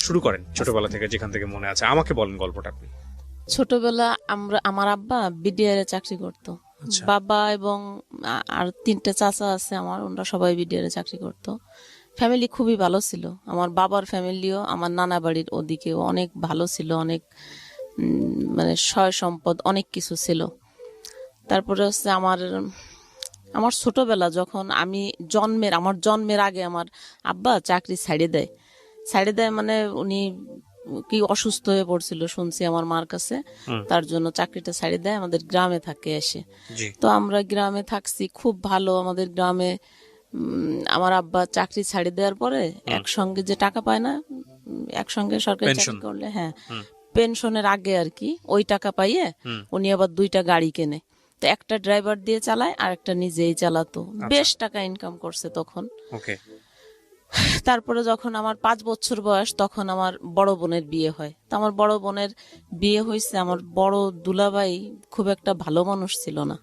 শুরু করেন ছোটবেলা থেকে, যেখান থেকে মনে আছে আমাকে বলেন গল্পটা আপনি। ছোটবেলা আমার আব্বা বিডিআর এ চাকরি করতো। আচ্ছা। বাবা এবং আর তিনটে চাচা আছে আমার, ওরা সবাই বিডিআর এ চাকরি করতো। ফ্যামিলি খুবই ভালো ছিল। আমার বাবার ফ্যামিলিও আমার নানা বাড়ির ওদিকেও অনেক ভালো ছিল, অনেক মানে সয় সম্পদ অনেক কিছু ছিল। তারপরে হচ্ছে আমার আমার ছোটবেলা যখন আমার জন্মের আগে আমার আব্বা চাকরি ছাড়ে দেয় মানে উনি কি অসুস্থ হয়ে পড়ছিল শুনছি আমার মার কাছে, তার জন্য চাকরিটা ছাড়ে দেয়, আমাদের গ্রামে থাকে এসে। জি। তো আমরা গ্রামে থাকছি, খুব ভালো আমাদের গ্রামে। আমার আব্বা চাকরি ছাড়ে দেওয়ার পরে একসঙ্গে যে টাকা পায় না, একসঙ্গে সরকারি পেনশন। চাকরি করলে, হ্যাঁ, পেনশনের আগে আর কি, ওই টাকা পাইয়ে উনি আবার 2টা গাড়ি কেনে। তো একটা ড্রাইভার দিয়ে চালায় আর একটা নিজেই চালাতো। বেশ টাকা ইনকাম করছে তখন। ওকে। তারপরে যখন আমার 5 বছর বয়স তখন আমার বড় বোনের বিয়ে হয়। তো আমার বড় বোনের বিয়ে হয়েছে, আমার বড় দুলাভাই খুব একটা ভালো মানুষ ছিল না,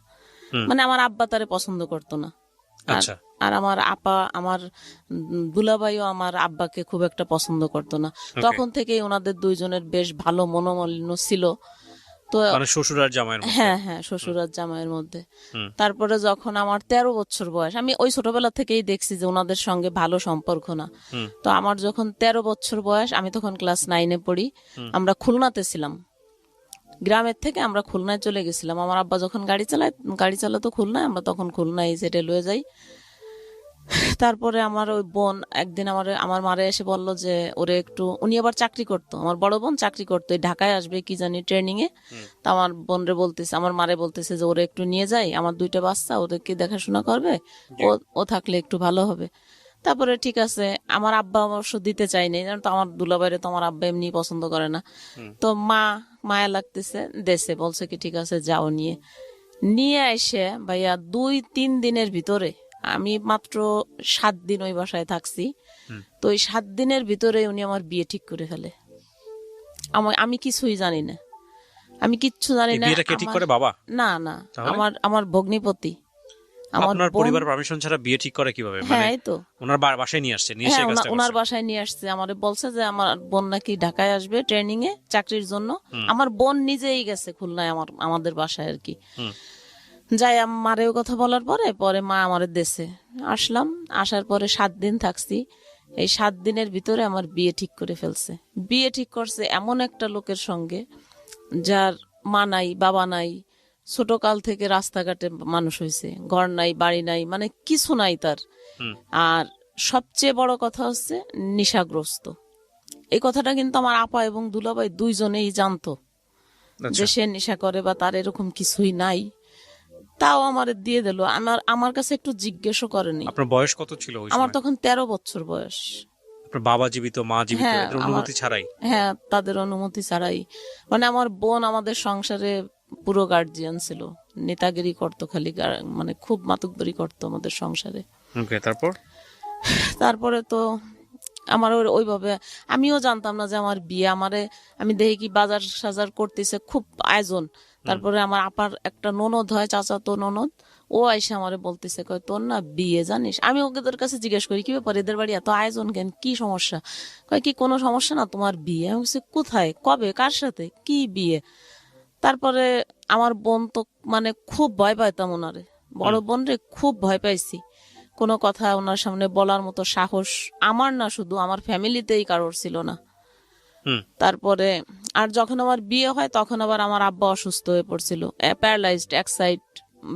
মানে আমার আব্বা তারে পছন্দ করতো না। আর আচ্ছা। আর আমার দুলাভাইও আমার আব্বাকে খুব একটা পছন্দ করতো না। তখন থেকেই ওনাদের দুইজনের বেশ ভালো মনোমালিন্য ছিল। তো মানে শ্বশুর আর জামাইয়ের মধ্যে। হ্যাঁ হ্যাঁ, শ্বশুর আর জামাইয়ের মধ্যে। তারপরে যখন আমার 13 বছর বয়স, আমি ওই ছোটবেলা থেকেই দেখছি যে ওনাদের সঙ্গে ভালো সম্পর্ক না। তো আমার যখন 13 বছর বয়স, আমি তখন ক্লাস 9-এ পড়ি। আমরা খুলনাতে ছিলাম, গ্রামের থেকে আমরা খুলনায় চলে গেছিলাম। আমার আব্বা যখন গাড়ি চালাতো খুলনায়, আমরা তখন খুলনায় সেটেল হয়ে যাই। তারপরে আমার ওই বোন একদিন আমার মারে এসে বললো যে ওরে একটু, উনি আবার চাকরি করতো, আমার বড় বোন চাকরি করতো, এই ঢাকায় আসবে কি জানি ট্রেনিং এ। তা আমার মারে বলতেছে যে ওরে একটু নিয়ে যাই, আমার 2টা বাচ্চা, ওদেরকে দেখাশোনা করবে, ও থাকলে একটু ভালো হবে। তারপরে ঠিক আছে, আমার আব্বা অবশ্য দিতে চাইনি, কারণ তো আমার দুলাভাইরে তো আমার আব্বা এমনি পছন্দ করে না। তো মায়া লাগতেছে, দেশে বলছে কি ঠিক আছে যাও, নিয়ে এসে ভাইয়া 2-3 দিনের ভিতরে, আমি মাত্র 7 দিন ওই বাসায় থাকছি। তো ওই 7 দিনের ভিতরে উনি আমার বিয়ে ঠিক করে ফেলে। আমি কিছুই জানি না, আমি কিচ্ছু জানি এই না। বিয়েটা কে ঠিক করে, বাবা? না না, তাহলে? আমার ভগ্নিপতি, আমার আপনার বোন। পরিবার পারমিশন ছাড়া বিয়ে ঠিক করে কিভাবে? মানে হ্যাঁ, এই তো। ওনার বাসায় নিয়ে আসছে, নিয়ে এসে হ্যাঁ, এই কাজটা ওনার করছে? বাসায় নিয়ে আসছে, আমারে বলছে যে আমার বোন নাকি ঢাকায় আসবে ট্রেনিং এ চাকরির জন্য। আমার বোন নিজেই গেছে খুলনায় আমাদের বাসায় আর কি। যাই মারেও কথা বলার পরে মা আমাদের দেশে আসলাম। আসার পরে 7 দিন থাকছি। এই 7 দিনের ভিতরে আমার বিয়ে ঠিক করে ফেলছে। বিয়ে ঠিক করছে এমন একটা লোকের সঙ্গে যার মা নাই, বাবা নাই, ছোটকাল থেকে রাস্তাঘাটে মানুষ হয়েছে, ঘর নাই, বাড়ি নাই, মানে কিছু নাই তার। আর সবচেয়ে বড় কথা হচ্ছে নেশাগ্রস্ত। এই কথাটা কিন্তু আমার আপা এবং দুলাভাই দুইজনেই জানতো যে সে নেশা করে বা তার এরকম কিছুই নাই। তাও আমার দিয়ে দিল, আমার কাছে একটু জিজ্ঞেসও করেনি। আপনার বয়স কত ছিল ওই আমার সময়? তখন 13 বছর বয়স। আপনার বাবা জীবিত, মা জীবিত, হ্যাঁ, এদের অনুমতি ছাড়াই? হ্যাঁ, তাদের অনুমতি ছাড়াই। মানে আমার বোন আমাদের সংসারে পুরো গার্জিয়ান ছিল, নেতাগিরি করতো খালি, মানে খুব মাতুব্বরি করতো আমাদের সংসারে। ওকে, তারপর? তারপরে তো আমার ওইভাবে আমিও জানতাম না যে আমার বিয়ে। আমি দেখি কি বাজার সাজার করতেছে, খুব আয়োজন। তারপরে আমার আপার একটা ননদ হয়, চাচাতো ননদ, ও আইসা আমারে বলতেছে, কয় তোর না বিয়ে জানিস। আমি ওদের কাছে জিজ্ঞেস করি কি ব্যাপার, এদের বাড়ি এত আয়োজন কেন, কি সমস্যা? কয় কি কোনো সমস্যা না, তোমার বিয়ে। আমি বলছি কোথায়, কবে, কার সাথে, কি বিয়ে? তারপরে আমার বোন তো মানে খুব ভয় পাইতাম ওনারে, বড় বোন রে খুব ভয় পাইছি। কোনো কথা ওনার সামনে বলার মতো সাহস আমার না, শুধু আমার ফ্যামিলিতেই কারোর ছিল না। তারপরে আর যখন আমার বিয়ে হয় তখন আবার আমার আব্বা অসুস্থ হয়ে পড়ছিল, প্যারালাইজড, এক সাইড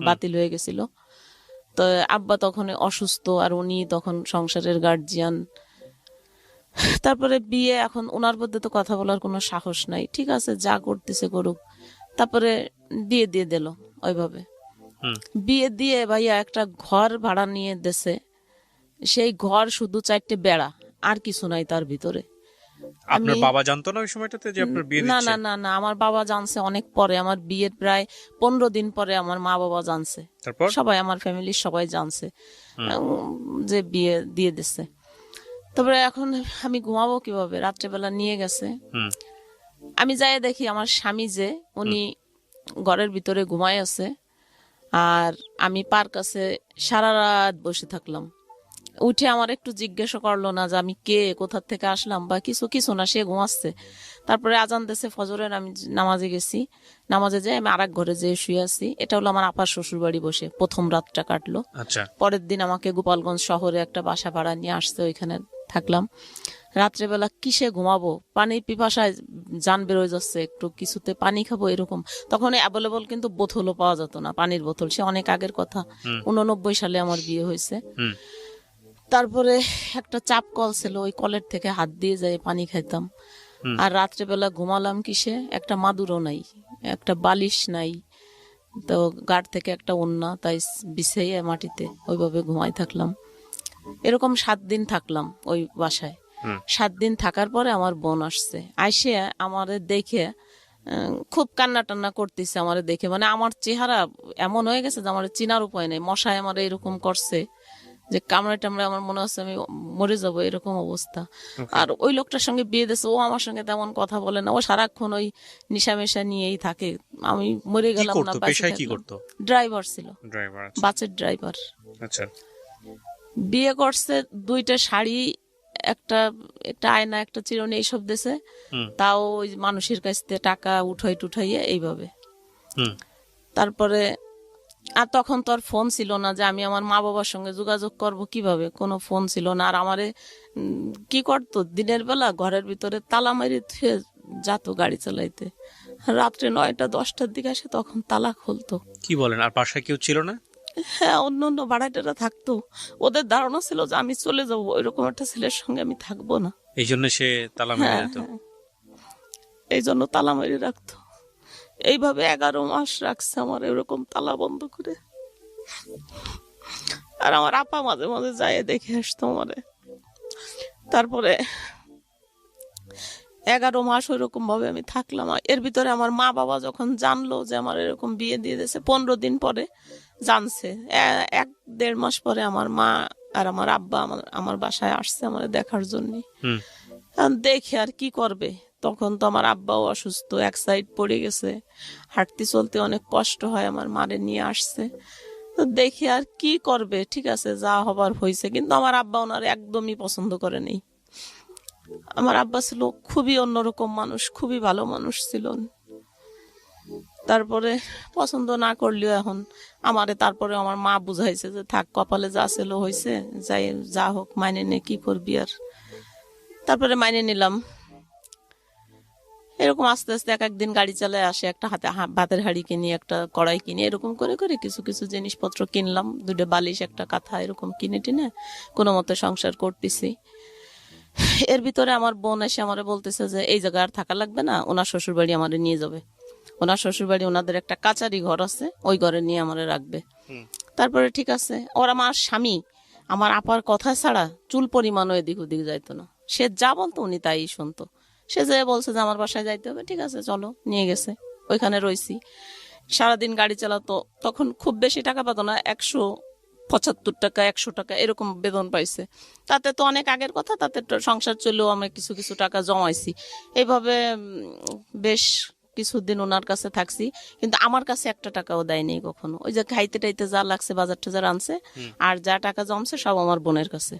বাতিল হয়ে গেছিল। তো আব্বা তখন অসুস্থ, আর উনি তখন সংসারের গার্জিয়ান। তারপরে বিয়ে, এখন ওনার মধ্যে তো কথা বলার কোনো সাহস নাই, ঠিক আছে যা করতেছে করুক। তারপরে বিয়ে দিয়ে দিল ওইভাবে। বিয়ে দিয়ে ভাইয়া একটা ঘর ভাড়া নিয়ে দেশে, সেই ঘর শুধু 4টে বেড়া, আর কিছু নাই তার ভিতরে। আপনার বাবা জানতো না ওই সময়টাতে যে আপনার বিয়ে না দিচ্ছে? না না না, আমার বাবা জানছে অনেক পরে, আমার বিয়ের প্রায় 15 দিন পরে আমার মা বাবা জানছে। তারপর? সবাই, আমার ফ্যামিলির সবাই জানছে যে বিয়ে দিয়ে দিচ্ছে। তারপরে এখন আমি ঘুমাবো কিভাবে, রাত্রেবেলা নিয়ে গেছে। আমি যাই দেখি আমার স্বামী যে উনি ঘরের ভিতরে ঘুমায় আছে, আর আমি পার কাছে সারা রাত বসে থাকলাম। উঠে আমার একটু জিজ্ঞাসা করলো না যে আমি কে, কোথা থেকে আসলাম বা কিছু কিছু না, সে ঘুমাচ্ছে। তারপরে আজান দিয়েছে ফজরের, আমি নামাজে গেছি। নামাজে যাই আমি আরেক ঘরে যেয়ে শুয়ে আছি। এটা হলো আমার আপার শ্বশুর বাড়ি, বসে প্রথম রাতটা কাটলো। আচ্ছা। পরের দিন আমাকে গোপালগঞ্জ শহরে একটা বাসা ভাড়া নিয়ে আসছে, ওইখানে থাকলাম। রাত্রেবেলা কিসে ঘুমাবো, পানি পিপাসায় জান বেরোয় যাচ্ছে, একটু কিছুতে পানি খাবো এরকম। তখন অ্যাভেলেবল কিন্তু বোতলও পাওয়া যেত না, পানির বোতল, সে অনেক আগের কথা। 89 সালে আমার বিয়ে হয়েছে। হুম। তারপরে একটা চাপ কল ছিল, ওই কলের থেকে হাত দিয়ে যায় পানি খাইতাম। আর রাত্রেবেলা ঘুমালাম কিসে, একটা মাদুরও নাই, একটা বালিশ নাই, তো গাড় থেকে একটা ওন্না তাই বিছাইয়ে মাটিতে ওইভাবে ঘুমাই থাকলাম। এরকম 7 দিন থাকলাম ওই বাসায়। 7 দিন থাকার পরে আমার বোন আসছে, আইসে আমারে দেখে খুব কান্না টান্না করতেছে আমারে দেখে। মানে আমার চেহারা এমন হয়ে গেছে যে আমার চিনার উপায় নেই, মশায় আমার এরকম করছে যে কামড়ে টামড়ে আমার মনে হচ্ছে আমি মরে যাবো, এরকম অবস্থা। আর ওই লোকটার সঙ্গে বিয়ে দিয়েছে, ও আমার সঙ্গে তেমন কথা বলে না, ও সারাক্ষণ ওই নিশামেশা নিয়েই থাকে। আমি মরে কি গেলাম না, করতো, পেশায় কি করতো? ড্রাইভার ছিল, ড্রাইভার। বাসের ড্রাইভার। আচ্ছা। বিয়ে করছে, 2টা শাড়ি, একটা একটা আয়না, একটা চিরুনি, এইসব দিছে। তাও ওই মানুষের কাছ থেকে টাকা উঠাই টুঠাইয়ে এইভাবে। তারপরে আর তখন তো আর ফোন ছিল না যে আমি আমার মা বাবার সঙ্গে যোগাযোগ করব কিভাবে, কোনো ফোন ছিল না। আর আমারে কি করতো, দিনের বেলা ঘরের ভিতরে তালা মারি থুয়ে যাতো গাড়ি চালাইতে, রাত্রে 9টা 10টার দিকে আসে, তখন তালা খুলতো। কি বলেন, আর বাসায় কেউ ছিল না? হ্যাঁ, অন্য অন্য ভাড়াটেরা থাকতো, ওদের ধারণা ছিল যে আমি চলে যাবো, ওইরকম একটা ছেলের সঙ্গে আমি থাকবো না। এই জন্য সে তালা মেরে যেত। এই জন্য তালা মেরে রাখতো। এইভাবে 11 মাস রাখছে আমার এরকম তালা বন্ধ করে। আর আমার আপা মাঝে মাঝে যায় দেখে আসতো আমারে। তারপরে 11 মাস ওইরকম ভাবে আমি থাকলাম। এর ভিতরে আমার মা বাবা যখন জানলো যে আমার এরকম বিয়ে দিয়ে দিয়েছে, 15 দিন পরে জানছে, 1-1.5 মাস পরে আমার মা আর আমার আব্বা আমার বাসায় আসছে আমার দেখার জন্য। দেখে আর কি করবে, তখন তো আমার আব্বাও অসুস্থ, এক সাইড পড়ে গেছে, হাঁটতে চলতে অনেক কষ্ট হয়, আমার মারে নিয়ে আসছে। তো দেখে আর কি করবে, ঠিক আছে যা হবার হয়েছে। কিন্তু আমার আব্বা ওনার একদমই পছন্দ করে নেই। আমার আব্বা ছিল খুবই অন্যরকম মানুষ, খুবই ভালো মানুষ ছিলেন। তারপরে পছন্দ না করলেও এখন আমারে তারপরে আমার মা বুঝাইছে যে থাক, কপালে যা ছিল হয়েছে, যাই যা হোক মাইনে নে, কি করবি আর। তারপরে মাইনে নিলাম। এরকম আস্তে আস্তে এক একদিন গাড়ি চালায় আসে, একটা হাতে ভাতের হাঁড়ি কিনি, একটা কড়াই কিনি, এরকম করে করে কিছু কিছু জিনিসপত্র কিনলাম, 2টা বালিশ, একটা কাঁথা, এরকম কিনে টিনে কোনো মতে সংসার করতেছি। এর ভিতরে আমার বোন এসে আমারে বলতেছে যে এই জায়গায় আর থাকা লাগবে না, ওনার শ্বশুর বাড়ি আমারে নিয়ে যাবে। ওনার শ্বশুর বাড়ি, ওনাদের একটা কাচারি ঘর আছে, ওই ঘরে নিয়ে আমারে রাখবে। তারপরে ঠিক আছে। ওর আমার স্বামী আমার আপার কথা ছাড়া চুল পরিমাণও এদিক ওদিক যাইতো না, সে যা বলতো উনি তাই শুনতো। সে যে বলছে যে আমার বাসায় যাইতে হবে, ঠিক আছে চলো, নিয়ে গেছে। ওইখানে রইছি, সারাদিন গাড়ি চালাতো। তখন খুব বেশি টাকা পেতো না, 175 টাকা 100 টাকা এরকম বেতন পাইছে। তাতে তো অনেক আগের কথা, তাতে সংসার চলেও আমরা কিছু কিছু টাকা জমাইছি। এইভাবে বেশ কিছুদিন ওনার কাছে থাকছি, কিন্তু আমার কাছে 1 টাকাও দেয়নি কখনো। ওই যে খাইতে টাইতে যা লাগছে, বাজার টাজার আনছে, আর যা টাকা জমছে সব আমার বোনের কাছে।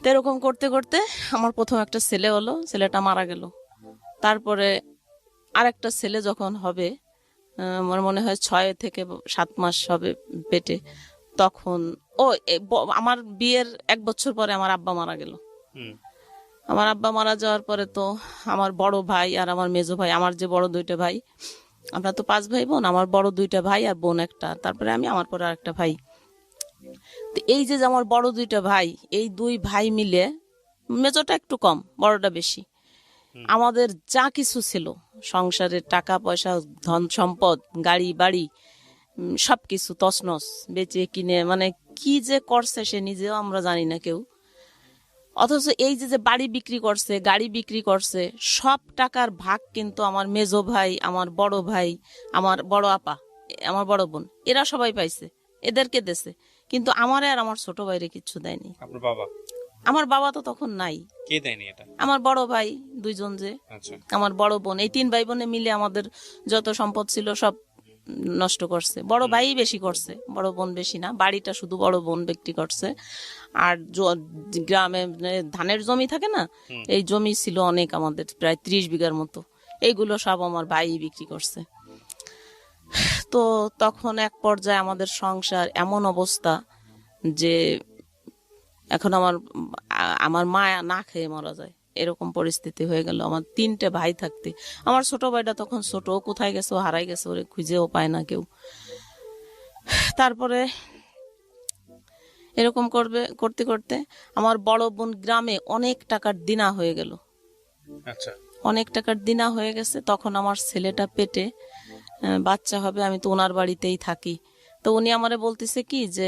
তো এরকম করতে করতে আমার প্রথম একটা ছেলে হলো, ছেলেটা মারা গেল। তারপরে আরেকটা ছেলে যখন হবে, আমার মনে হয় 6 থেকে 7 মাস হবে পেটে, তখন আমার বিয়ের 1 বছর পরে আমার আব্বা মারা গেল। আমার আব্বা মারা যাওয়ার পরে তো আমার বড় ভাই আর আমার মেজো ভাই, আমার যে বড় 2টা ভাই, আমরা তো 5 ভাই বোন, আমার বড় 2টা ভাই আর বোন একটা, তারপরে আমি, আমার পরে আরেকটা ভাই। তো এই যে আমার বড় 2টা ভাই, এই 2 ভাই মিলে, মেজোটা একটু কম, বড়টা বেশি, আমাদের যা কিছু ছিল সংসারের, টাকা পয়সা, ধন সম্পদ, গাড়ি বাড়ি, সবকিছু তছনছ বেচে কিনে, মানে কি যে করছে সে নিজেও আমরা জানি না কেউ। অথচ এই যে বাড়ি বিক্রি করছে, গাড়ি বিক্রি করছে, সব টাকার ভাগ কিন্তু আমার মেজো ভাই, আমার বড় ভাই, আমার বড় আপা, আমার বড় বোন, এরা সবাই পাইছে, এদেরকে দেছে। কিন্তু আমারে আর আমার ছোট ভাইরে কিচ্ছু দেয়নি। আমার বাবা তো তখন নাই। কে দেয়নি এটা? আমার বড় ভাই 2 জন, যে আমার বড় বোন, এই 3 ভাই বোনে মিলে আমাদের যত সম্পদ ছিল সব নষ্ট করছে, বড় ভাই বেশি করছে, বড় বোন বেশি না, বাড়িটা শুধু বড় বোন বিক্রি করছে। আর গ্রামে ধানের জমি থাকে না, এই জমি ছিল অনেক, আমাদের প্রায় 30 বিঘার মতো, এইগুলো সব আমার ভাই বিক্রি করছে। তো তখন এক পর্যায়ে আমাদের সংসার এমন অবস্থা যে এখন আমার মা না খেয়ে মারা যায়, এরকম পরিস্থিতি হয়ে গেল। আমার 3টে ভাই থাকতে, আমার ছোট ভাইটা তখন ছোট, ও কোথায় গেছে, ও হারাই গেছে, ওরে খুঁজেও পায় না কেউ। তারপরে এরকম করতে করতে আমার বড় বোন গ্রামে অনেক টাকার দিনা হয়ে গেল, আচ্ছা। অনেক টাকার দিনা হয়ে গেছে। তখন আমার ছেলেটা পেটে, বাচ্চা হবে, আমি তো ওনার বাড়িতেই থাকি। তো উনি আমারে বলতেছে কি যে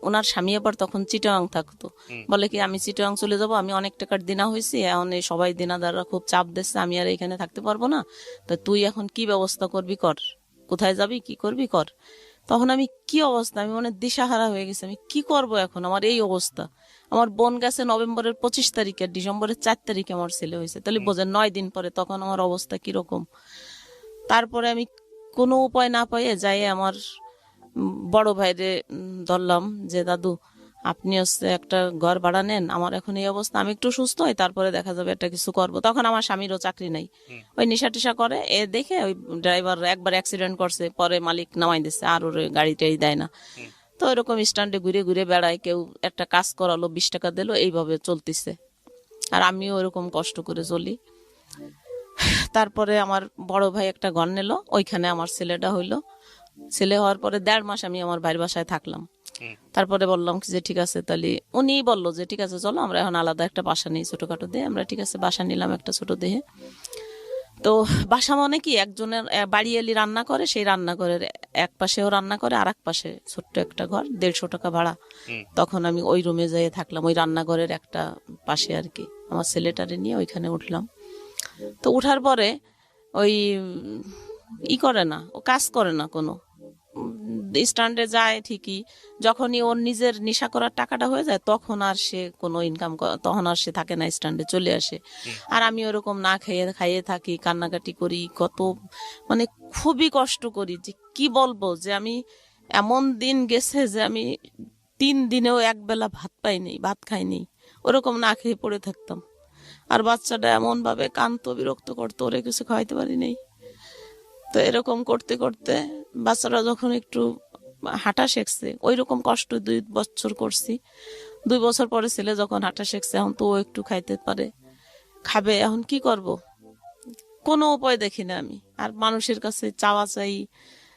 ওনার স্বামী আবার তখন চিটাগাং থাকতো, বলে কি আমি চিটাগাং চলে যাব, আমি অনেক টাকার দিনা হয়েছি, এখন এই সবাই দিনাদাররা খুব চাপ দিচ্ছে, আমি আর এখানে থাকতে পারবো না, তো তুই এখন কি ব্যবস্থা করবি কর, কোথায় যাবি কি করবি কর। তখন আমি কি অবস্থা, আমি মানে দিশাহারা হয়ে গেছি, আমি কি করব এখন, আমার এই অবস্থা। আমার বোন গেছে নভেম্বরের 25 তারিখে, ডিসেম্বরের 4 তারিখে আমার ছেলে হয়েছে, তাহলে বোঝেন 9 দিন পরে তখন আমার অবস্থা কিরকম। তারপরে আমি কোনো উপায় না পাইয়ে যাই আমার বড় ভাইরে ধরলাম যে দাদু আপনি হচ্ছে একটা ঘর ভাড়া নেন, আমার এখন এই অবস্থা, আমি একটু সুস্থ হই, তারপরে দেখা যাবে একটা কিছু করব। তখন আমার স্বামীরও চাকরি নাই, ওই নেশা টেশা করে, এ দেখে ওই ড্রাইভার একবার অ্যাক্সিডেন্ট করছে, পরে মালিক নামাই দিচ্ছে, আর ওর গাড়িটাই দেয় না। তো এরকম স্ট্যান্ডে ঘুরে ঘুরে বেড়ায়, কেউ একটা কাজ করালো 20 টাকা দিল, এইভাবে চলতেছে। আর আমিও ওরকম কষ্ট করে চলি। তারপরে আমার বড় ভাই একটা ঘর নিল, ওইখানে আমার ছেলেটা হইলো। ছেলে হওয়ার পরে 1.5 মাস আমি আমার ভাইয়ের বাসায় থাকলাম। তারপরে বললাম যে ঠিক আছে, তাহলে উনি বললো যে ঠিক আছে চলো আমরা এখন আলাদা একটা বাসা নিই ছোটখাটো দিয়ে। আমরা ঠিক আছে বাসা নিলাম একটা ছোট দেহে। তো বাসা মানে কি, একজনের বাড়ি এলি রান্না করে, সেই রান্নাঘরের এক পাশেও রান্না করে, আর এক পাশে ছোট্ট একটা ঘর, 150 টাকা ভাড়া। তখন আমি ওই রুমে যেয়ে থাকলাম, ওই রান্নাঘরের একটা পাশে আর কি। আমার ছেলেটারে নিয়ে ওইখানে উঠলাম। তো উঠার পরে ওই করে না, ও কাজ করে না কোনো, স্ট্যান্ডে যায় ঠিকই, যখনই ওর নিজের নেশা করার টাকাটা হয়ে যায় তখন আর সে কোনো ইনকাম, তখন আর সে থাকে না, স্ট্যান্ডে চলে আসে। আর আমি ওরকম না খাইয়ে থাকি, কান্নাকাটি করি, কত মানে খুবই কষ্ট করি, যে কি বলবো, যে আমি এমন দিন গেছে যে আমি 3 দিনেও একবেলা ভাত পাইনি, ভাত খাইনি, ওরকম না খেয়ে পড়ে থাকতাম। আর বাচ্চাটা এমন ভাবে কাঁদতো, বিরক্ত করতো, ওরে কিছু খাওয়াইতে পারি নাই। তো এরকম করতে করতে বাচ্চারা যখন একটু হাঁটা শিখছে, ওই রকম কষ্ট 2 বছর করছি। 2 বছর পরে ছেলে যখন হাঁটা শিখছে, এখন তো ও একটু খাইতে পারে, খাবে, এখন কি করব, কোনো উপায় দেখি না আমি। আর মানুষের কাছে চাওয়া চাই,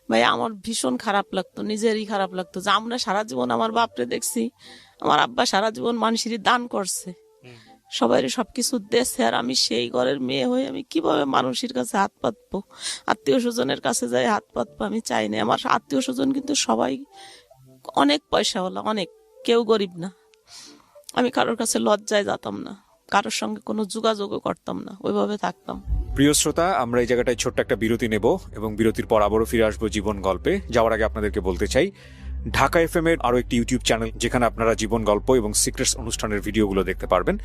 ভাই আমার ভীষণ খারাপ লাগতো, নিজেরই খারাপ লাগতো যে আমরা সারা জীবন, আমার বাপরে দেখছি, আমার আব্বা সারা জীবন মানুষেরই দান করছে, সবাই সবকিছু দেশে, আর আমি সেই ঘরের মেয়ে হয়ে আমি কিভাবে মানুষের কাছে হাত পাতবো, আত্মীয় স্বজনের কাছে যাই হাত পাতবো, আমি চাই না। আমার আত্মীয় স্বজন কিন্তু সবাই অনেক পয়সাওয়ালা, অনেক, কেউ গরিব না। আমি কারোর কাছে লজ্জায় যেতাম না, কারোর সঙ্গে কোনো যোগাযোগও করতাম না, ওইভাবে থাকতাম। প্রিয় শ্রোতা, আমরা এই জায়গাটায় ছোট্ট একটা বিরতি নেব এবং বিরতির পর আবারও ফিরে আসবো জীবন গল্পে। যাওয়ার আগে আপনাদেরকে বলতে চাই, ঢাকা এফএম এর আরো একটি ইউটিউব চ্যানেল, যেখানে আপনারা জীবন গল্প এবং সিক্রেটস অনুষ্ঠানের ভিডিওগুলো দেখতে পারবেন।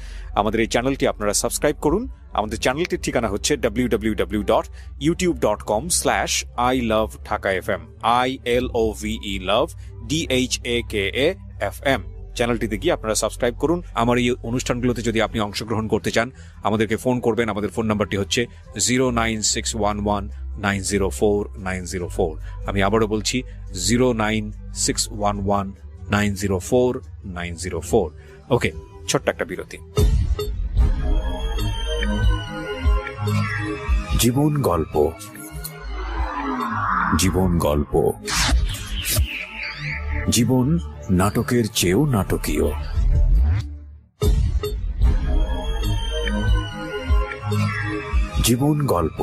আমাদের এই চ্যানেলটি আপনারা সাবস্ক্রাইব করুন। আমাদের চ্যানেলটির ঠিকানা হচ্ছে www.youtube.com/iloveDhakaFM, ILOVE love DHAKAFM। চ্যানেলটিতে গিয়ে আপনারা সাবস্ক্রাইব করুন। আমার এই অনুষ্ঠানগুলোতে যদি আপনি অংশগ্রহণ করতে চান, আমাদেরকে ফোন করবেন। আমাদের ফোন নাম্বারটি হচ্ছে 09611904904। আমি আবারও বলছি 09611904904। ওকে, ছোট্ট একটা বিরতি। জীবন গল্প, জীবন গল্প। জীবন নাটকের চেয়েও নাটকীয়। জীবন গল্প।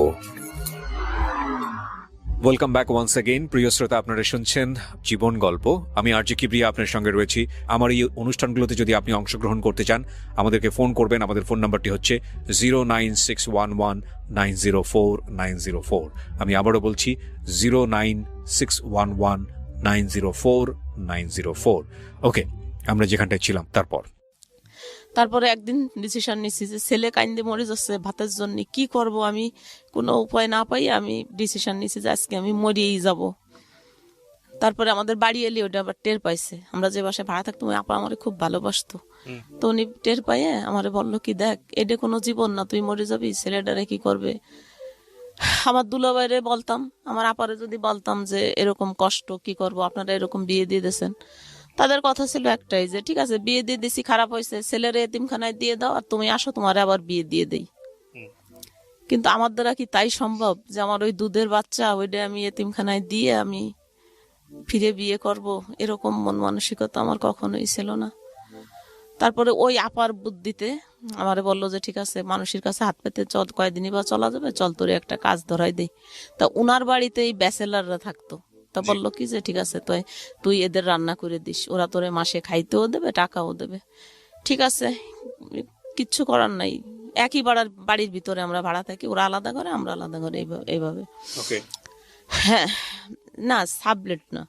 Welcome back once again. প্রিয় শ্রোতা, আপনারা শুনছেন জীবন গল্প। আমি আরজি কিবরিয়া আপনার সঙ্গে রয়েছি। আমার এই অনুষ্ঠানগুলোতে যদি আপনি অংশগ্রহণ করতে চান, আমাদেরকে ফোন করবেন। আমাদের ফোন নাম্বারটি হচ্ছে 09611904904। আমি আবারও বলছি 09611904904। ওকে, আমরা যেখানটায় ছিলাম তারপর। তারপরে একদিন ডিসিশন নিচ্ছি যে ছেলে কাইন্দে মরে যাচ্ছে ভাতের জন্য, কি করব আমি, কোনো উপায় না পাই আমি ডিসিশন নিচ্ছি যে আজকে আমি মরিয়েই যাব। তারপরে আমাদের বাড়ি এলি ওটা আবার টের পাইছে, আমরা যে বাসায় ভাড়া থাকতাম ওই আপা আমারে খুব ভালোবাসতো। তো উনি টের পাইয়ে আমারে বললো কি, দেখ এটা কোনো জীবন না, তুই মরে যাবি, ছেলেটারে কি করবে। আমার দুলাভাইরে বলতাম, আমার আপারে যদি বলতাম যে এরকম কষ্ট, কি করব, আপনারা এরকম বিয়ে দিয়ে দিয়েছেন, তাদের কথা ছিল একটাই যে ঠিক আছে বিয়ে দিয়ে দিছি, খারাপ হয়েছে, ছেলের এতিমখানায় দিয়ে দাও আর তুমি আসো, তোমার আবার বিয়ে দিয়ে দেই। কিন্তু আমার দ্বারা কি তাই সম্ভব যে আমার ওই দুধের বাচ্চা ওইটা আমি এতিমখানায় দিয়ে আমি ফিরে বিয়ে করব? এরকম মন মানসিকতা আমার কখনোই ছিল না। তারপরে ওই আপার বুদ্ধিতে আমারে বললো যে ঠিক আছে মানুষের কাছে হাত পেতে চল, কয়দিনই বা চলা যাবে, চল তোরে একটা কাজ ধরাই দেই। তা উনার বাড়িতে এই ব্যাচেলাররা থাকতো, তা বললো কি যে ঠিক আছে তুই এদের রান্না করে দিস, ওরা তোরে মাসে খাইতেও দেবে টাকাও দেবে। ঠিক আছে, কিচ্ছু করার নাই, একই বাড়ির ভিতরে আমরা ভাড়া থাকি, ওরা আলাদা করে আমরা আলাদা করে, এইভাবে। হ্যাঁ, না সাবলেট না,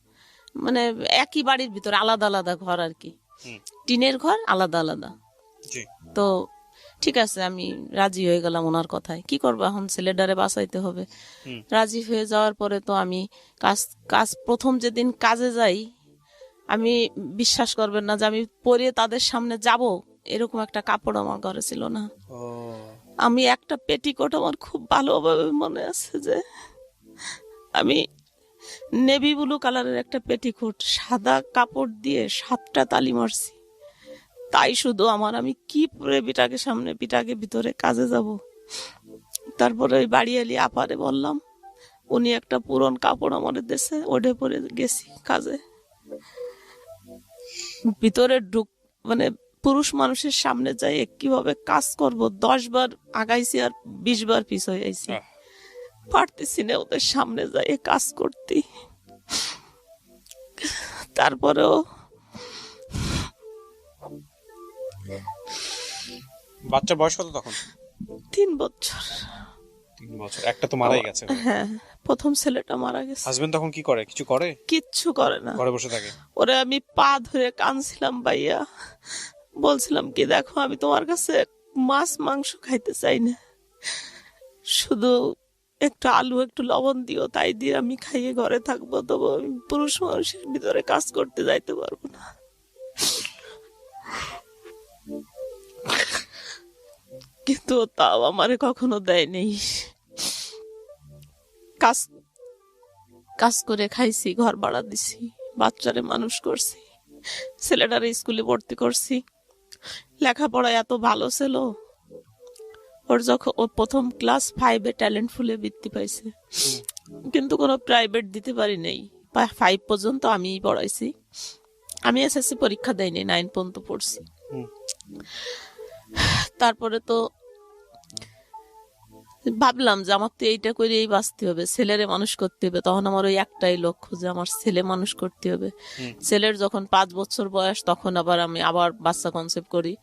মানে একই বাড়ির ভিতরে আলাদা আলাদা ঘর আর কি, টিনের ঘর আলাদা আলাদা। তো ঠিক আছে আমি রাজি হয়ে গেলাম ওনার কথায়, কি করবো এখন, ছেলেটারে বাঁচাইতে হবে। রাজি হয়ে যাওয়ার পরে তো আমি কাজ প্রথম যেদিন কাজে যাই, আমি বিশ্বাস করবেন না যে আমি পরে তাদের সামনে যাব এরকম একটা কাপড় আমার ঘরে ছিল না। আমি একটা পেটিকোট আমার খুব ভালোভাবে মনে আছে যে আমি নেভি ব্লু কালারের একটা পেটিকোট সাদা কাপড় দিয়ে 7টা তালি মারছি, তাই শুধু আমি কি পরে পিটাকে ভিতরে কাজে যাব। তারপরে ওই বাড়ি এলি আপারে বললাম, উনি একটা পুরন কাপড় আমাদের দেশে ওঠে পরে গেছি কাজে। ভিতরে মানে পুরুষ মানুষের সামনে যাই কিভাবে কাজ করব, 10 বার আগাইছি আর 20 বার পিছ হয়ে আইছি, পারতেছি না ওদের সামনে যাই কাজ করতে। তারপরেও বাচ্চার বয়স কত তখন? 3 বছর। 3 বছর, একটা তো মারাই গেছে। হ্যাঁ, প্রথম ছেলেটা মারা গেছে। হাজবেন্ড তখন কি করে, কিছু করে? কিচ্ছু করে না, ঘরে বসে থাকে। ওরে আমি পা ধরে কাঁদছিলাম ভাইয়া, বলছিলাম কি দেখো আমি তোমার কাছে মাছ মাংস খাইতে চাই না, শুধু একটু আলু একটু লবণ দিও, তাই দিয়ে আমি খাইয়ে ঘরে থাকবো, তবু আমি পুরুষ মানুষের ভিতরে কাজ করতে যাইতে পারবো না। কিন্তু তাও আমারে কখনো দেয় নেই, কাজ করে খাইছি, ঘর ভাড়া দিছি, বাচ্চারে মানুষ করছি, ছেলেটারে স্কুলে ভর্তি করছি, লেখাপড়ায় এত ভালো ছিল। ওর যখন ও প্রথম ক্লাস 5-এ ট্যালেন্ট ফুলে বৃত্তি পাইছে, কিন্তু কোনো প্রাইভেট দিতে পারি নাই, 5 পর্যন্ত আমিই পড়াইছি, আমি এসএসসি পরীক্ষা দেয়নি, 9 পর্যন্ত পড়ছি। তারপরে তো ভাবলাম যে আমার তো এইটা করেই বাঁচতে হবে, ছেলেরে মানুষ করতে হবে, তখন আমার ওই একটাই লক্ষ্য যে আমার ছেলে মানুষ করতে হবে। ছেলের যখন 5 বছর বয়স তখন আমি আবার বাচ্চা কনসেপ্ট করি।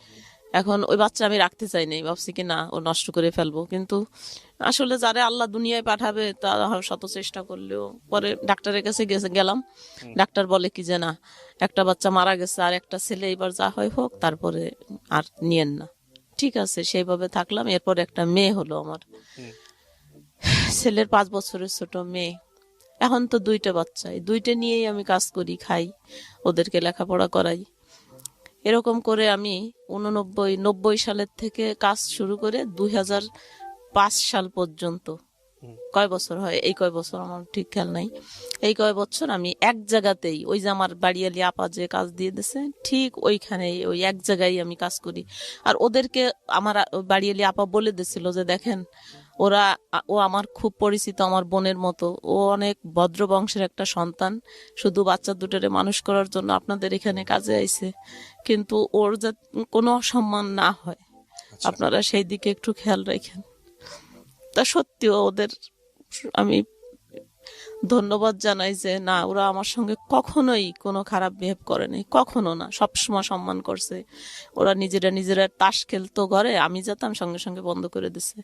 এখন ওই বাচ্চা আমি রাখতে চাই নাই, ভাবছি কি না ও নষ্ট করে ফেলবো, কিন্তু আসলে যারা আল্লাহ দুনিয়ায় পাঠাবে তারা শত চেষ্টা করলেও, পরে ডাক্তারের কাছে গেলাম, ডাক্তার বলে কি যে না, একটা বাচ্চা মারা গেছে আর একটা ছেলে, এবার যা হয় হোক, তারপরে আর নিয়েন না। ঠিক আছে, সেইভাবে থাকলাম। এরপর একটা মেয়ে হলো আমার, ছেলের 5 বছরের ছোট মেয়ে। এখন তো 2টা বাচ্চা, 2টা নিয়েই আমি কাজ করি, খাই, ওদেরকে লেখাপড়া করাই। এরকম করে আমি 90 সালের থেকে কাজ শুরু করে 2005 সাল পর্যন্ত, কয় বছর হয় এই কয় বছর আমার ঠিক খেয়াল নাই, এই কয় বছর আমি এক জায়গাতেই, ওই যে আমার বাড়িয়ালি আপা যে কাজ দিয়ে দিয়েছে ঠিক ওইখানেই, ওই এক জায়গায় আমি কাজ করি। আর ওদেরকে আমার বাড়িয়ালি আপা বলে দিয়েছিল যে দেখেন ও আমার খুব পরিচিত, আমার বোনের মতো, ও অনেক ভদ্র বংশের একটা সন্তান, শুধু বাচ্চা দুটোরে মানুষ করার জন্য আপনাদের এখানে কাজে আইছে, কিন্তু ওর যাতে কোনো অসম্মান না হয় আপনারা সেই দিকে একটু খেয়াল রাখেন। তা সত্যিও ওদের আমি ধন্যবাদ জানাই যে না, ওরা আমার সঙ্গে কখনোই কোনো খারাপ বিহেভ করেনি, কখনো না, সবসময় সম্মান করছে। ওরা নিজেরা তাস খেলতো ঘরে, আমি যেতাম সঙ্গে সঙ্গে বন্ধ করে দিছে।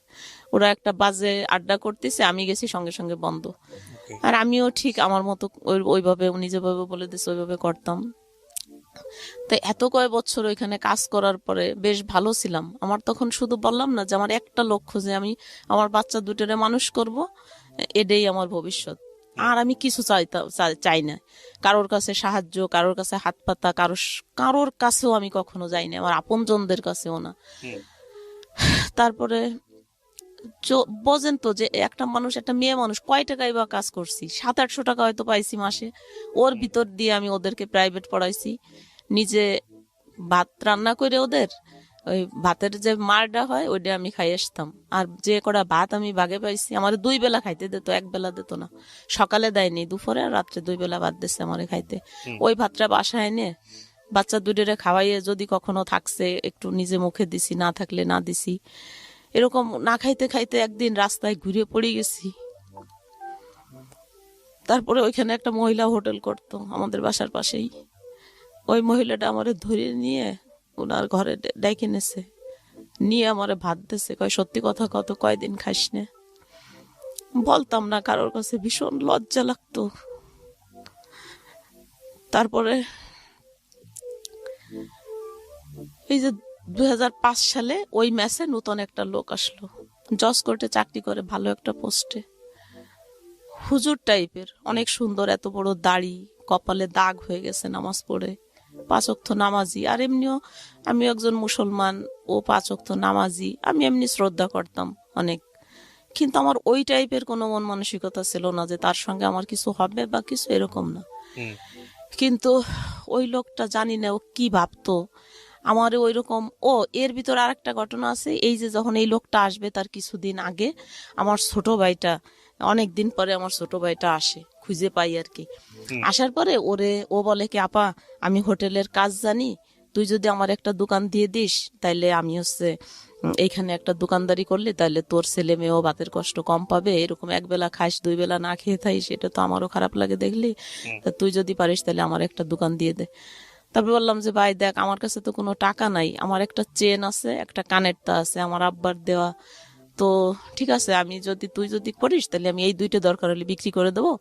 ওরা একটা বাজে আড্ডা করতেছে, আমি গেছি সঙ্গে সঙ্গে বন্ধ। আর আমিও ঠিক আমার মতো ওইভাবে উনি যেভাবে বলে দিছে ওইভাবে করতাম। তো এত কয় বছর ওইখানে কাজ করার পরে বেশ ভালো ছিলাম। আমার তখন শুধু বললাম না যে আমার একটা লক্ষ্য যে আমি আমার বাচ্চা দুটোরে মানুষ করব, এটাই আমার ভবিষ্যৎ। আর আমি কিছু চাই না, কারোর কাছে সাহায্য, কারোর কাছে হাত পাতা, কারোর কাছেও আমি কখনো যাই না, আমার আপনজনদের কাছেও না। তারপরে বোঝেন তো যে একটা মানুষ, একটা মেয়ে মানুষ কয় টাকায় বা কাজ করছি, 700-800 টাকা হয়তো পাইছি মাসে। ওর ভিতর দিয়ে আমি ওদেরকে প্রাইভেট পড়াইছি, নিজে ভাত রান্না করে ওদের ওই ভাতের যে মারটা হয় ওইটা আমি খাই আসতাম। আর যে কটা ভাত আমি ভাগে পাইছি, আমার 2 বেলা খাইতে দিত, 1 বেলা দিত না। সকালে দেয়নি, দুপুরে আর রাত্রে 2 বেলা ভাত দিচ্ছে আমার খাইতে। ওই ভাতটা বাসায় এনে বাচ্চা দুটোরে খাওয়াইয়ে যদি কখনো থাকছে একটু নিজে মুখে দিছি, না থাকলে না দিছি। এরকম না খাইতে খাইতে একদিন রাস্তায় ঘুরে পড়ে গেছি। তারপরে ওইখানে একটা মহিলা হোটেল করতো আমাদের বাসার পাশেই। ওই মহিলাটা আমারে ধরে নিয়ে ওনার ঘরে ডেকে নেছে, নিয়ে আমারে ভাত দিছে, কয় সত্যি কথা কত, কয়দিন খাইস না। বলতাম না কারোর কাছে, ভীষণ লজ্জা লাগতো। তারপরে এই যে 2005 সালে ওই ম্যাচে নতুন একটা লোক আসলো, জজ কোর্টে চাকরি করে, ভালো একটা পোস্টে, হুজুর টাইপের, অনেক সুন্দর, এত বড় দাড়ি, কপালে দাগ হয়ে গেছে নামাজ পড়ে, 5 ওয়াক্ত নামাজি। আর এমনিও আমি একজন মুসলমান, ও 5 ওয়াক্ত নামাজি, আমি এমনি শ্রদ্ধা করতাম অনেক। কিন্তু আমার ওই টাইপের কোনো মন মানসিকতা ছিল না যে তার সঙ্গে আমার কিছু হবে বা কিছু, এরকম না। কিন্তু ওই লোকটা জানি না ও কি ভাবতো আমার ওই রকম। ও এর ভিতর আর একটা ঘটনা আছে, এই যে যখন এই লোকটা আসবে তার কিছুদিন আগে আমার ছোট ভাইটা, অনেক দিন পরে আমার ছোট ভাইটা আসে, খুঁজে পাই আর কি। আসার পরে ও বলে কি, আপা আমি হোটেলের কাজ জানি, তুই যদি আমার একটা দোকান দিয়ে দিস তাইলে আমি এইখানে একটা দোকানদারি করলে তাহলে তোর ছেলে মেয়েও ভাতের কষ্ট কম পাবে। এরকম 1 বেলা খাইস, 2 বেলা না খেয়ে থাইস, এটা তো আমারও খারাপ লাগে দেখলি। তা তুই যদি পারিস তাহলে আমার একটা দোকান দিয়ে দে। তারপর বললাম যে ভাই দেখ, আমার কাছে তো কোনো টাকা নাই, আমার একটা চেন আছে, একটা কানেরটা আছে আমার আব্বার দেওয়া, তো ঠিক আছে, তুই যদি করিস তাহলে আমি এই 2টা দরকার হলে বিক্রি করে দেবো,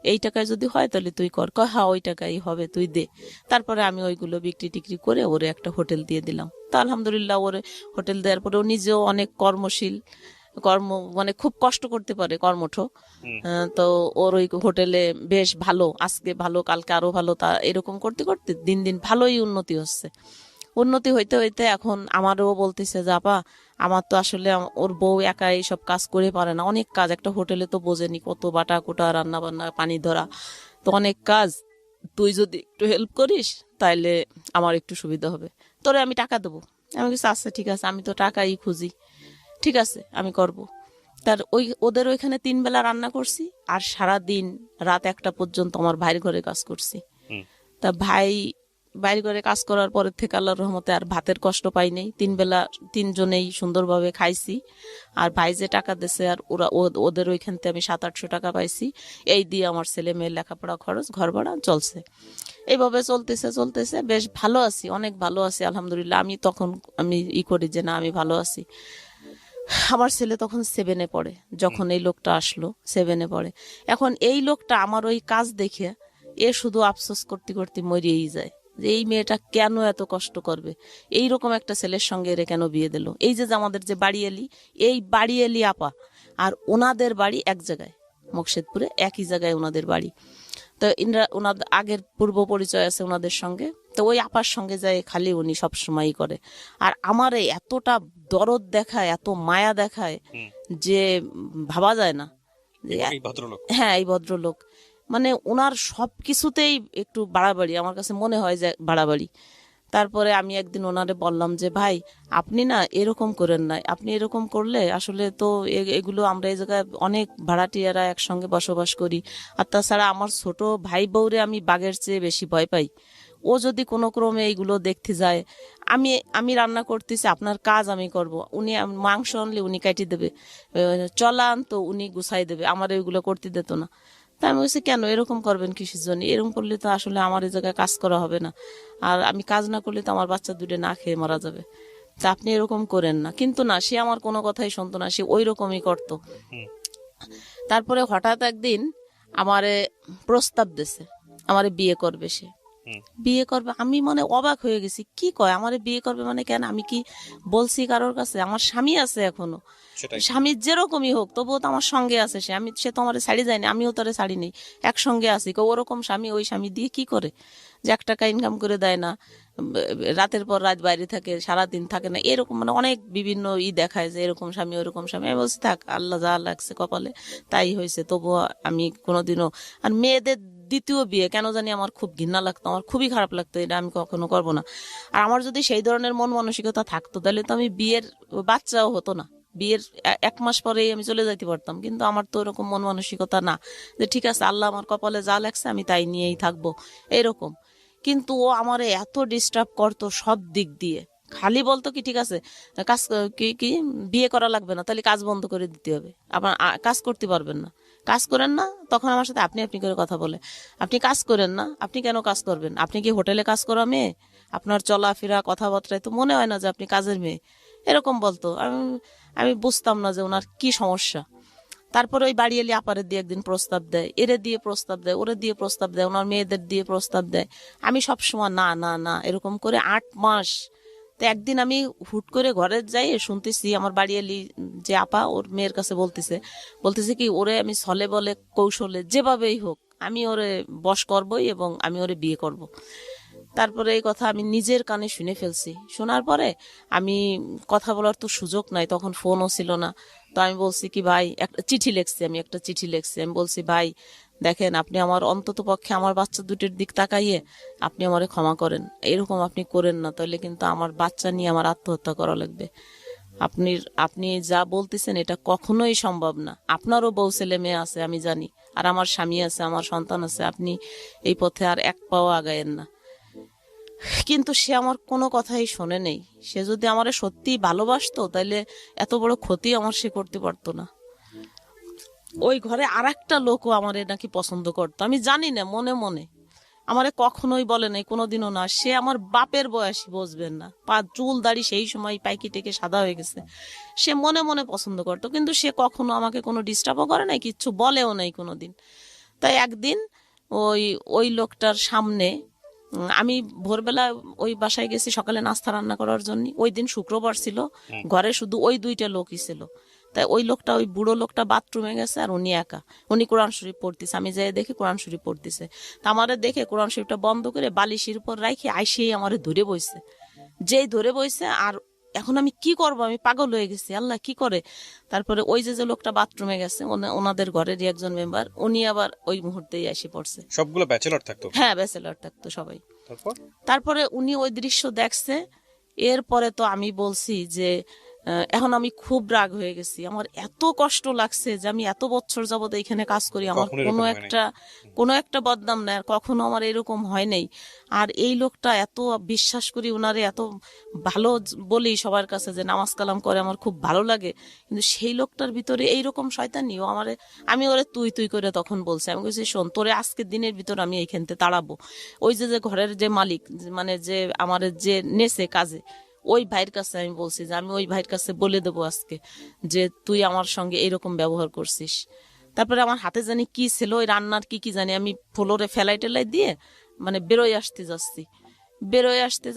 এই টাকায় যদি হয় তাহলে তুই কর। হ্যাঁ ওই টাকাই হবে, তুই দে। তারপরে আমি ওইগুলো বিক্রি টিক্রি করে ওরে একটা হোটেল দিয়ে দিলাম। তা আলহামদুলিল্লাহ ওরে হোটেল দেওয়ার পরে ও নিজেও অনেক কর্মশীল, মানে খুব কষ্ট করতে পারে, কর্মঠ। তো ওর ওই হোটেলে বেশ ভালো, আজকে ভালো কালকে আরো ভালো, তা এরকম করতে করতে দিন দিন ভালোই উন্নতি হচ্ছে। উন্নতি হইতে হইতে এখন আমারও বলতেছে যে আপা আমার তো আসলে ওর বউ একাই সব কাজ করে পারে না, অনেক কাজ, একটা হোটেলে তো বোঝেনি কত বাটা কোটা, রান্না বান্না, পানি ধরা, তো অনেক কাজ, তুই যদি একটু হেল্প করিস তাইলে আমার একটু সুবিধা হবে, তোরে আমি টাকা দেবো। আমি কিছু আচ্ছা ঠিক আছে, আমি তো টাকাই খুঁজি, ঠিক আছে আমি করব। ওদের ওইখানে 3 বেলা রান্না করছি, আর সারা দিন রাত 1টা পর্যন্ত আমার ভাইয়ের ঘরে কাজ করছি। তা বাইরে করে কাজ করার পরের থেকে আল্লাহর রহমতে আর ভাতের কষ্ট পাই নাই, 3 বেলা 3 জনেই সুন্দরভাবে খাইছি। আর ভাই যে টাকা দিছে, আর ওদের ওইখান থেকে আমি 700-800 টাকা পাইছি, এই দিয়ে আমার ছেলে মেয়ের লেখাপড়া খরচ, ঘর ভাড়া চলছে। এইভাবে চলতেছে বেশ ভালো আছি, অনেক ভালো আছি আলহামদুলিল্লাহ। আমি করি যে না আমি ভালো আছি। আমার ছেলে তখন 7-এ পড়ে, যখন এই লোকটা আসলো 7-এ পড়ে। এখন এই লোকটা আমার ওই কাজ দেখে শুধু আফসোস করতে করতে মরিয়েই যায় যে এই মেয়েটা কেন এত কষ্ট করবে, এইরকম একটা ছেলের সঙ্গে এর কেন বিয়ে দিল। এই যে আমাদের যে বাড়িয়ালি, এই বাড়িয়ালি আপা আর ওনাদের বাড়ি এক জায়গায়, মুকশেদপুরে একই জায়গায় ওনাদের বাড়ি। তো ওনাদের আগের পূর্ব পরিচয় আছে ওনাদের সঙ্গে, তো ওই আপার সঙ্গে যায় খালি উনি সবসময়ই করে। আর আমার এতটা দরদ দেখায়, এত মায়া দেখায় যে ভাবা যায় না। হ্যাঁ এই ভদ্রলোক, মানে ওনার সবকিছুতেই একটু বাড়াবাড়ি, আমার কাছে মনে হয় যে বাড়াবাড়ি। তারপরে আমি একদিন ওনারে বললাম যে ভাই আপনি না এরকম করেন না, আপনি এরকম করলে আসলে তো এগুলো আমরা এই জায়গায় অনেক ভাড়াটিয়ারা একসঙ্গে বসবাস করি, আর তাছাড়া আমার ছোট ভাই বউরে আমি বাঘের চেয়ে বেশি ভয় পাই। ও যদি কোনো ক্রমে এইগুলো দেখতে যায়, আমি রান্না করতেছি, আপনার কাজ আমি করব, উনি মাংস আনলে উনি কাটি দেবে, চলা আনতো উনি গুছাই দেবে, আমার ওইগুলো করতে দিত না। তা আমি বলছি কেন এরকম করবেন কিসের জন্য, এরকম করলে তো আসলে আমার এই জায়গায় কাজ করা হবে না, আর আমি কাজ না করলে তো আমার বাচ্চা 2 না খেয়ে মারা যাবে, তা আপনি এরকম করেন না। কিন্তু না, সে আমার কোনো কথাই শুনতো না, সে ওই রকমই করতো। তারপরে হঠাৎ একদিন আমারে প্রস্তাব দিছে, আমারে বিয়ে করবে সে। বিয়ে করবে। আমি মানে অবাক হয়ে গেছি, কি কয় আমারে বিয়ে করবে মানে কেন? আমি কি বলছি কারোর কাছে? আমার স্বামী আছে এখনো, সেটাই। স্বামী যেরকমই হোক তবুও তো আমার সঙ্গে আছে সে, সে তো আমার ছাড়ি যায়নি, আমিও তারে ছাড়ি নেই, একসঙ্গে আছি। ওরকম স্বামী, ওই স্বামী দিয়ে কি করে? যে 1 টাকা ইনকাম করে দেয় না, রাতের পর রাত বাইরে থাকে, সারাদিন থাকে না, এরকম মানে অনেক বিভিন্ন দেখায় যে এরকম স্বামী ওরকম স্বামী। আমি বলছি থাক, আল্লাহ যা লাগছে কপালে তাই হয়েছে। তবুও আমি কোনোদিনও, আর মেয়েদের দ্বিতীয় বিয়ে কেন জানি আমার খুব ঘৃণা লাগতো, আমার খুবই খারাপ লাগতো, এটা আমি কখনো করব না। আর আমার যদি সেই ধরনের মন মানসিকতা থাকতো তাহলে তো আমি বিয়ের বাচ্চাও হতো না, বিয়ের 1 মাস পরেই আমি চলে যাইতে পারতাম। কিন্তু আমার তো এরকম মন মানসিকতা না, যে ঠিক আছে আল্লাহ আমার কপালে যা লাগছে আমি তাই নিয়েই থাকবো, এরকম। কিন্তু ও আমারে এত ডিস্টার্ব করতো সব দিক দিয়ে। খালি বলতো কি ঠিক আছে কাজ কি কি বিয়ে করা লাগবে না, তাহলে কাজ বন্ধ করে দিতে হবে, আপনার কাজ করতে পারবেন না, কাজ করেন না। তখন আমার সাথে আপনি আপনি করে কথা বলে, আপনি কাজ করেন না, আপনি কেন কাজ করবেন? আপনি কি হোটেলে কাজ করা মেয়ে? আপনার চলাফেরা কথাবার্তায় তো মনে হয় না যে আপনি কাজের মেয়ে, এরকম বলতো। আমি বুঝতাম না যে ওনার কি সমস্যা। তারপরে ওই বাড়ি এলে আপারে দিয়ে একদিন প্রস্তাব দেয়, এরে দিয়ে প্রস্তাব দেয়, ওরে দিয়ে প্রস্তাব দেয়, ওনার মেয়েদের দিয়ে প্রস্তাব দেয়। আমি সবসময় না না না এরকম করে 8 মাস। তো একদিন আমি হুট করে ঘরে যাই, শুনতেছি আমার বাড়ি এলি যে আপা ওর মেয়ের কাছে বলতেছে কি ওরে আমি ছলে বলে কৌশলে যেভাবেই হোক আমি ওরে বশ করবই এবং আমি ওরে বিয়ে করব। তারপরে এই কথা আমি নিজের কানে শুনে ফেলছি। শোনার পরে আমি কথা বলার তো সুযোগ নাই, তখন ফোনও ছিল না। তো আমি বলছি কি ভাই, একটা চিঠি লিখছি, আমি বলছি ভাই দেখেন, আপনি আমার অন্তত পক্ষে আমার বাচ্চা দুটির দিক তাকাইয়ে আপনি আমারে ক্ষমা করেন, এরকম আপনি করেন না, তাহলে কিন্তু আমার বাচ্চা নিয়ে আমার আত্মহত্যা করা লাগবে। আপনি যা বলতেছেন এটা কখনোই সম্ভব না, আপনারও বউ ছেলে মেয়ে আছে আমি জানি, আর আমার স্বামী আছে, আমার সন্তান আছে, আপনি এই পথে আর 1 পাও আগায়েন না। কিন্তু সে আমার কোনো কথাই শোনে নেই। সে যদি আমারে সত্যিই ভালোবাসতো তাহলে এত বড় ক্ষতি আমার সে করতে পারতো না। ওই ঘরে আরেকটা লোকও আমারে নাকি পছন্দ করতো, আমি জানি না, মনে মনে আমারে কখনোই বলে নাই, কোনোদিনও না। সে আমার বাপের বয়সী, বুঝবেন না, চুল দাড়ি সেই সময় পাইকি টেকে সাদা হয়ে গেছে। সে মনে মনে পছন্দ করতো, কিন্তু সে কখনো আমাকে কোনো ডিস্টার্বও করে নাই, কিচ্ছু বলেও নাই কোনোদিন। তাই একদিন ওই লোকটার সামনে আমি ভোরবেলা ওই বাসায় গেছি সকালে নাস্তা রান্না করার জন্য। ওই দিন শুক্রবার ছিল, ঘরে শুধু ওই 2টা লোকই ছিল। তাই ওই বুড়ো লোকটা বাথরুমে গেছে আর উনি একা, উনি কোরআন শরীফ পড়তেছে। আমি যাই দেখি কোরআন শরীফ পড়তেছে। তা আমারে দেখে কোরআন শরীফটা বন্ধ করে বালিশের উপর রাখি আইসেই আমারে ধরে বইছে। যেই ধরে বইছে, আর এখন আমি কি করব, আমি পাগল হয়ে গেছি, আল্লাহ কি করে। তারপরে ওই যে লোকটা বাথরুমে গেছে ওনাদের ঘরেরই একজন মেম্বার, উনি আবার ওই মুহূর্তেই এসে পড়ছে। সবগুলো ব্যাচেলর থাকতো? হ্যাঁ, ব্যাচেলর থাকতো সবাই। তারপরে উনি ওই দৃশ্য দেখছে। এরপরে তো আমি বলছি যে এখন আমি খুব রাগ হয়ে গেছি, আমার এত কষ্ট লাগছে যে আমি এত বছর যাবত এখানে কাজ করি, আমার কোনো একটা বদনাম নাই, আর কখনো আমার এরকম হয় নাই। আর এই লোকটা এত বিশ্বাস করি, ওনারে এত ভালো বলি সবার কাছে যে নামাজ কালাম করে, আমার খুব ভালো লাগে। কিন্তু সেই লোকটার ভিতরে এইরকম শয়তানি, ও আমি ওরে তুই তুই করে তখন বলছি। আমি বলছি শোন, তোরে আজকের দিনের ভিতর আমি এইখান থেকে তাড়াবো। ওই যে ঘরের যে মালিক, মানে যে আমার যে নেছে কাজে, ওই ভাইয়ের কাছে আমি বলছি যে আমি ওই ভাইয়ের কাছে বলে দেবো আজকে যে তুই আমার সঙ্গে এরকম ব্যবহার করছিস। তারপরে আমার হাতে জানি কি ছিল, ওই রান্নার কি জানি, আমি ফ্লোরে ফেলাই টেলাই দিয়ে মানে বেরোয় আসতে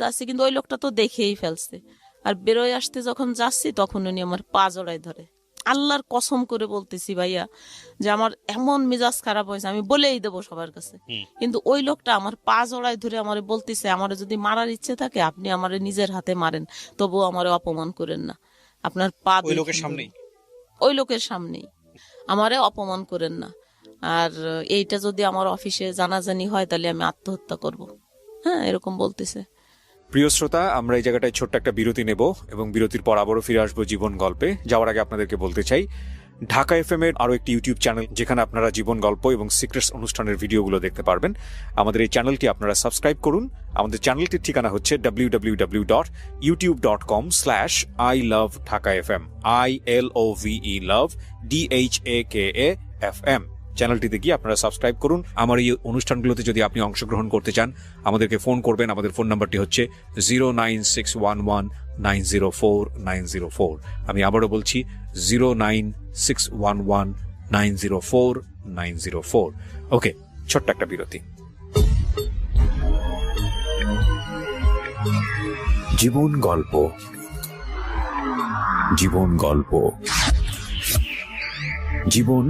যাচ্ছি, কিন্তু ওই লোকটা তো দেখেই ফেলছে। আর বেরোয় আসতে যখন যাচ্ছি তখন উনি আমার পা জড়ায় ধরে। আল্লাহর কসম করে বলতেছি ভাইয়া যে আমার এমন মেজাজ খারাপ হয়েছে, আমি বলেই দেবো সবার কাছে। কিন্তু ওই লোকটা আমার পা জড়ায় ধরে আমারে বলতেছে, আমারে যদি মারার ইচ্ছে থাকে আপনি আমারে নিজের হাতে মারেন, তবুও আমারে অপমান করেন না, আপনার পা ওই লোকের সামনেই আমারে অপমান করেন না। আর এইটা যদি আমার অফিসে জানাজানি হয় তাহলে আমি আত্মহত্যা করব। হ্যাঁ, এরকম বলতেছে। প্রিয় শ্রোতা, আমরা এই জায়গাটায় ছোট্ট একটা বিরতি নেব এবং বিরতির পর আবারও ফিরে আসবো জীবন গল্পে। যাওয়ার আগে আপনাদেরকে বলতে চাই, ঢাকা এফএম এর আরো একটি ইউটিউব চ্যানেল যেখানে আপনারা জীবন গল্প এবং সিক্রেটস অনুষ্ঠানের ভিডিওগুলো দেখতে পারবেন। আমাদের এই চ্যানেলটি আপনারা সাবস্ক্রাইব করুন। আমাদের চ্যানেলটির ঠিকানা হচ্ছে www.youtube.com/ilovedhakafm ILOVE love DHAKAFM। চ্যানেলটিতে গিয়ে আপনারা সাবস্ক্রাইব করুন। আমার এই অনুষ্ঠানগুলোতে যদি আপনি অংশগ্রহণ করতে চান আমাদেরকে ফোন করবেন। আমাদের ফোন নাম্বারটি হচ্ছে 09611904904। আমি আবারও বলছি 09611904904। ওকে, ছোট্ট একটা বিরতি। জীবন গল্প, জীবন গল্প, জীবন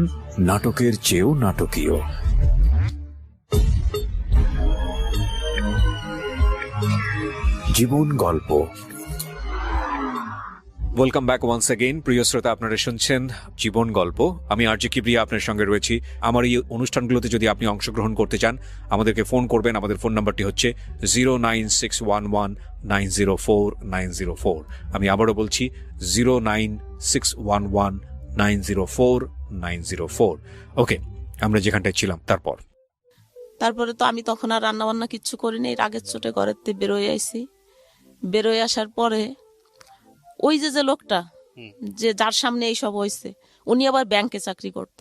নাটকের চেয়েও নাটকীয়। জীবন গল্প। Welcome back once again. প্রিয় শ্রোতা, আপনারা শুনছেন জীবন গল্প। আমি আরজে কিবরিয়া আপনার সঙ্গে রয়েছি। আমার এই অনুষ্ঠানগুলোতে যদি আপনি অংশগ্রহণ করতে চান, আমাদেরকে ফোন করবেন। আমাদের ফোন নাম্বারটি হচ্ছে 09611904904। আমি আবারও বলছি 09611904904। ওকে, আমরা যেখানটায় ছিলাম তারপরে তো আমি তখন আর রান্না বান্না কিচ্ছু করিনি, রাগের চোটে ঘরের থেকে বেরোয় আইছি। বেরোয় আসার পরে ওই যে লোকটা যে যার সামনে এইসব হয়েছে, উনি আবার ব্যাংকে চাকরি করত,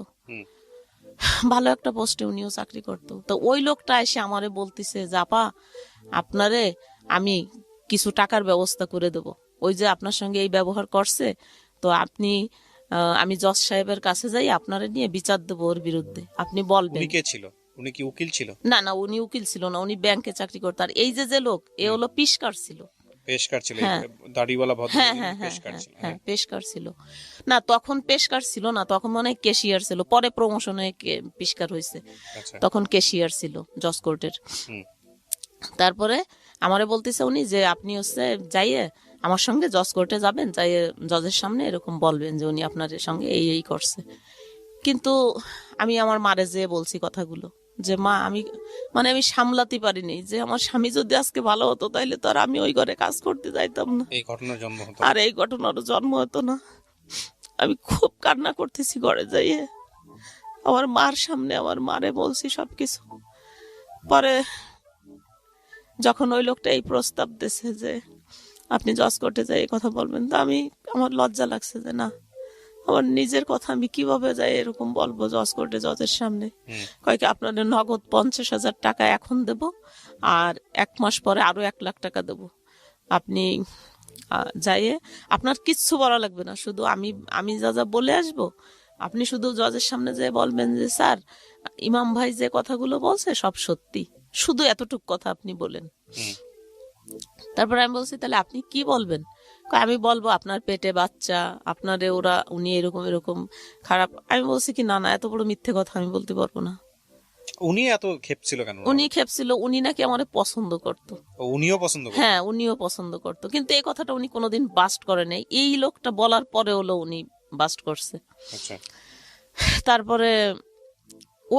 ভালো একটা পোস্টে উনিও চাকরি করত। তো ওই লোকটা এসে আমারে বলতেছে যে আপা, আপনারে আমি কিছু টাকার ব্যবস্থা করে দেব, ওই যে আপনার সঙ্গে এই ব্যবহার করছে, তো আপনি আমি জজ সাহেবের কাছে যাই, আপনারে নিয়ে বিচার দেবো ওর বিরুদ্ধে, আপনি বলবেন। উনি কে ছিল? উনি কি উকিল ছিল? না না, উনি উকিল ছিল না, উনি ব্যাংকে চাকরি করতো। আর এই যে লোক, এ হলো পিসকার ছিল। পেশকার ছিল? হ্যাঁ। দাড়িওয়ালা ভদ্র হ্যাঁ হ্যাঁ হ্যাঁ পেশকার ছিল? হ্যাঁ, পেশকার ছিল। না, তখন পেশকার ছিল না, তখন মনে হয় ক্যাশিয়ার ছিল, পরে প্রমোশনে পেশকার হয়েছে, আচ্ছা। তখন ক্যাশিয়ার ছিল জজ কোর্টের। তারপরে আমারে বলতেছে উনি যে আপনি হচ্ছে যাইয়ে আমার সঙ্গে জজ কোর্টে যাবেন, যাইয়ে জজের সামনে এরকম বলবেন যে উনি আপনার সঙ্গে এই এই করছে। কিন্তু আমি আমার মারে যেয়ে বলছি কথাগুলো, যে মা আমি আমি সামলাতে পারিনি, যে আমার স্বামী যদি আজকে ভালো হতো তাইলে তো আর আমি ওই ঘরে কাজ করতে যাইতাম না, এই ঘটনার জন্ম হতো, আর এই ঘটনারও জন্ম হতো না। আমি খুব কান্না করতেছি ঘরে যাইয়ে, আমার মার সামনে আমার মারে বলছি সবকিছু। পরে যখন ওই লোকটা এই প্রস্তাব দিয়েছে যে আপনি জজ কোর্টে যাই এই কথা বলবেন, তো আমার লজ্জা লাগছে যে না, আমার নিজের কথা আমি কিভাবে যাই এরকম বলবো জজ কোর্টে, জজের সামনে। কয়েক আপনাদের নগদ 50,000 টাকা এখন দেব, আর 1 মাস পরে আরো 1 লাখ টাকা দেব, আপনি যাইয়ে আপনার কিচ্ছু বলা লাগবে না, শুধু আমি যা যা বলে আসবো, আপনি শুধু জজের সামনে যেয়ে বলবেন যে স্যার, ইমাম ভাই যে কথাগুলো বলছে সব সত্যি, শুধু এতটুক কথা আপনি বলেন। তারপর আমি বলছি তাহলে আপনি কি বলবেন? আমি বলবো আপনার পেটে বাচ্চা, আপনারে উনি এরকম এরকম খারাপ। আমি বলছি কি না না, এত বড় মিথ্যে কথা আমি বলতে পারবো না। উনি এত খেপছিল কেন? উনি খেপছিল, উনি নাকি আমারে পছন্দ করতো। উনিও পছন্দ করতেন? হ্যাঁ, উনিও পছন্দ করতো, কিন্তু এই কথাটা উনি কোনোদিন বাস্ট করে নাই, এই লোকটা বলার পরে হলো উনি বাস্ট করছে। আচ্ছা। তারপরে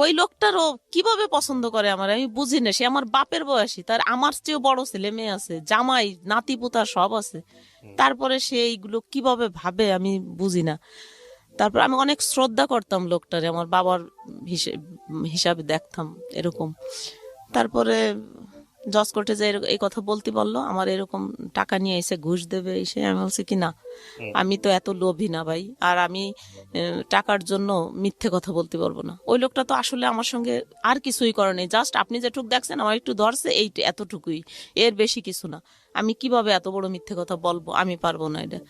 ওই লোকটারও কিভাবে পছন্দ করে আমার আমি বুঝি না। সে আমার বাপের বয়সী, তার আমার চেয়েও বড় ছেলে মেয়ে আছে, জামাই নাতি পুতা সব আছে, তারপরে সে এইগুলো কিভাবে ভাবে আমি বুঝি না। তারপর আমি অনেক শ্রদ্ধা করতাম লোকটারে, আমার বাবার হিসাবে দেখতাম এরকম। তারপরে জজ কোর্টে যে এই কথা বলতে বললো, আমার এরকম টাকা নিয়ে এসে ঘুষ দেবে এসে, আমি বলছি কি না, আমি তো এত লোভী না ভাই, আর আমি টাকার জন্য মিথ্যে কথা বলতে পারবো না। ওই লোকটা তো আসলে আমার সঙ্গে আর কিছুই করে নেই, জাস্ট আপনি যেটুকু দেখছেন আমার একটু ধরছে, এই এতটুকুই, এর বেশি কিছু না। আমি কিভাবে এত বড় মিথ্যে কথা বলবো, আমি পারবো না এটা।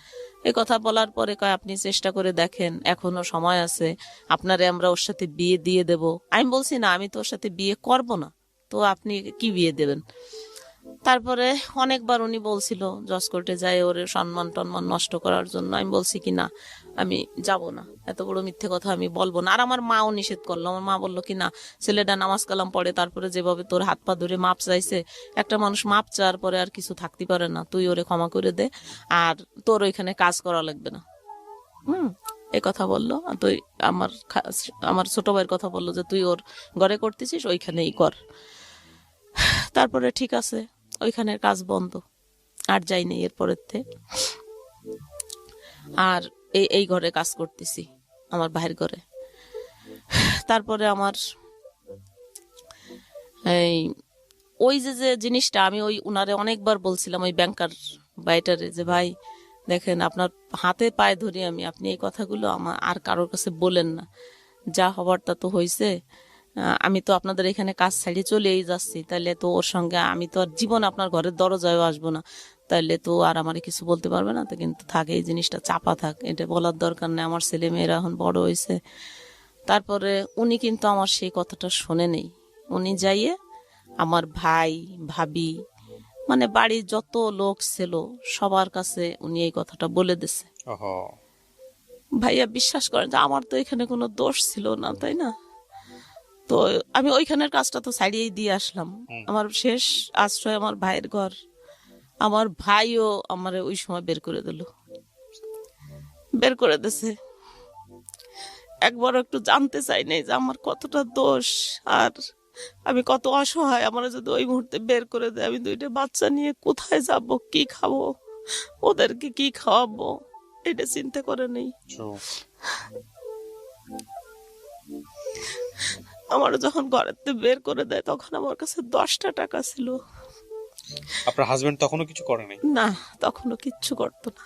এই কথা বলার পরে কয় আপনি চেষ্টা করে দেখেন, এখনো সময় আছে, আপনারে আমরা ওর সাথে বিয়ে দিয়ে দেব। আমি বলছি না, আমি তো ওর সাথে বিয়ে করবো না, তো আপনি কি বিয়ে দেবেন? তারপরে অনেকবার উনি বলছিল জজ কোর্টে যায় ওর সম্মান টন্মান নষ্ট করার জন্য। আমি বলছি কি না, আমি যাব না, এত বড় মিথ্যে কথা আমি বলবো না। আর আমার মাও নিষেধ করলো, আমার মা বললো কি না, ছেলেটা নামাজ কালাম পড়ে, তারপরে যেভাবে তোর হাত পা ধরে মাপ চাইছে, একটা মানুষ মাপ চাওয়ার পরে আর কিছু থাকতে পারে না, তুই ওরে ক্ষমা করে দে, আর তোর ওইখানে কাজ করা লাগবে না। এই কথা বললো। তুই আমার ছোট ভাইয়ের কথা বললো যে তুই ওর ঘরে করতেছিস, ওইখানেই কর। তারপরে ঠিক আছে, ওইখানের কাজ বন্ধ, আর যাইনি এরপরের থেকে। আর এই ঘরে কাজ করতেছি, আমার ভাইয়ের ঘরে। তারপরে আমার ওই যে জিনিসটা আমি ওই উনারে অনেকবার বলছিলাম, ওই ব্যাংকার বাইটারে, যে ভাই দেখেন, আপনার হাতে পায়ে ধরি আমি, আপনি এই কথাগুলো আমার আর কারোর কাছে বলেন না, যা হবার তা তো হয়েছে, আমি তো আপনাদের এখানে কাজ ছাড়িয়ে চলেই যাচ্ছি, তাহলে তো ওর সঙ্গে আমি তো আর জীবন আপনার ঘরের দরজায়ও আসবো না, তাহলে তো আর আমার কিছু বলতে পারবে না। তো কিন্তু থাকে, এই জিনিসটা চাপা থাক, এটা বলার দরকার নেই, আমার ছেলে মেয়েরা এখন বড় হয়েছে। তারপরে উনি কিন্তু আমার সেই কথাটা শোনে নেই। উনি যাইয়ে আমার ভাই ভাবি মানে বাড়ির যত লোক ছিল সবার কাছে উনি এই কথাটা বলে দিছে। ওহো। ভাইয়া বিশ্বাস করেন যে আমার তো এখানে কোনো দোষ ছিল না, তাই না? তো আমি ওইখানের কাজটা তো ছাড়িয়েই দিয়ে আসলাম। আমার শেষ আশ্রয় আমার ভাইয়ের ঘর। আমার ভাইও আমার ওই সময় বের করে দিল, বের করে দিছে। একবার একটু জানতে চাই নাই যে আমার কতটা দোষ আর আমি কত অসহায়। আমার যদি ওই মুহূর্তে বের করে দেয়, আমি 2টা বাচ্চা নিয়ে কোথায় যাব, কি খাবো, ওদেরকে কি খাওয়াবো, এটা চিন্তা করে নেই। True. আমার যখন ঘরেতে বের করে দেয় তখন আমার কাছে 10টা টাকা ছিল। আপনার হাজবেন্ড তখনও কিছু করে নাই? না, তখনও কিচ্ছু করতো না।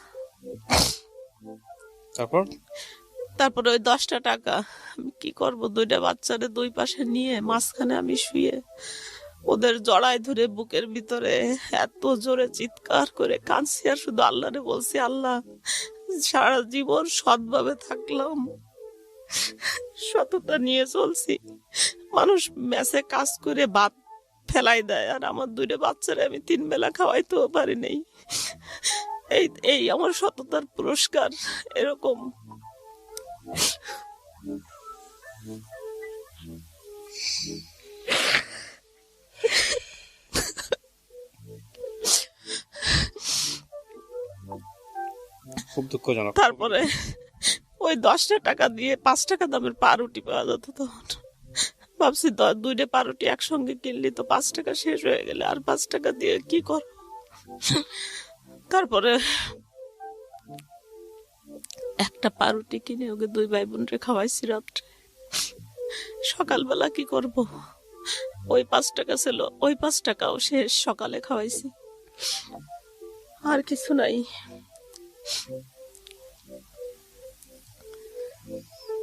তারপর ওই 10টা টাকা আমি কি করব, 2টা বাচ্চারে 2 পাশে নিয়ে মাঝখানে আমি শুয়ে ওদের জড়ায় ধরে বুকের ভিতরে এত জোরে চিৎকার করে কাঁদছি আর শুধু আল্লাহরে বলছি, আল্লাহ সারা জীবন সৎভাবে থাকলাম, সততা নিয়ে চলছি, মানুষ মেসে কাজ করে ভাত ফেলাই দেয় আর আমার 2টা বাচ্চারে আমি 3 বেলা খাওয়াইতেও পারি নাই। এই আমার সততার পুরস্কার। এরকম খুব দুঃখজনক। তারপরে ওই 10টা টাকা দিয়ে 5 টাকা দামের পাউরুটি পাওয়া যেত তখন। ভাবছি 2টা পাউরুটি একসঙ্গে কিনলি তো 5 টাকা শেষ হয়ে গেলে আর 5 টাকা দিয়ে কি কর। তারপরে একটা পাউরুটি কিনে ওকে 2 ভাই বোনরে খাওয়াইছি রাত্রে। সকালবেলা কি করব, ওই 5 টাকা ছিল, ওই 5 টাকাও শেষ, সকালে খাওয়াইছি, আর কিছু নাই।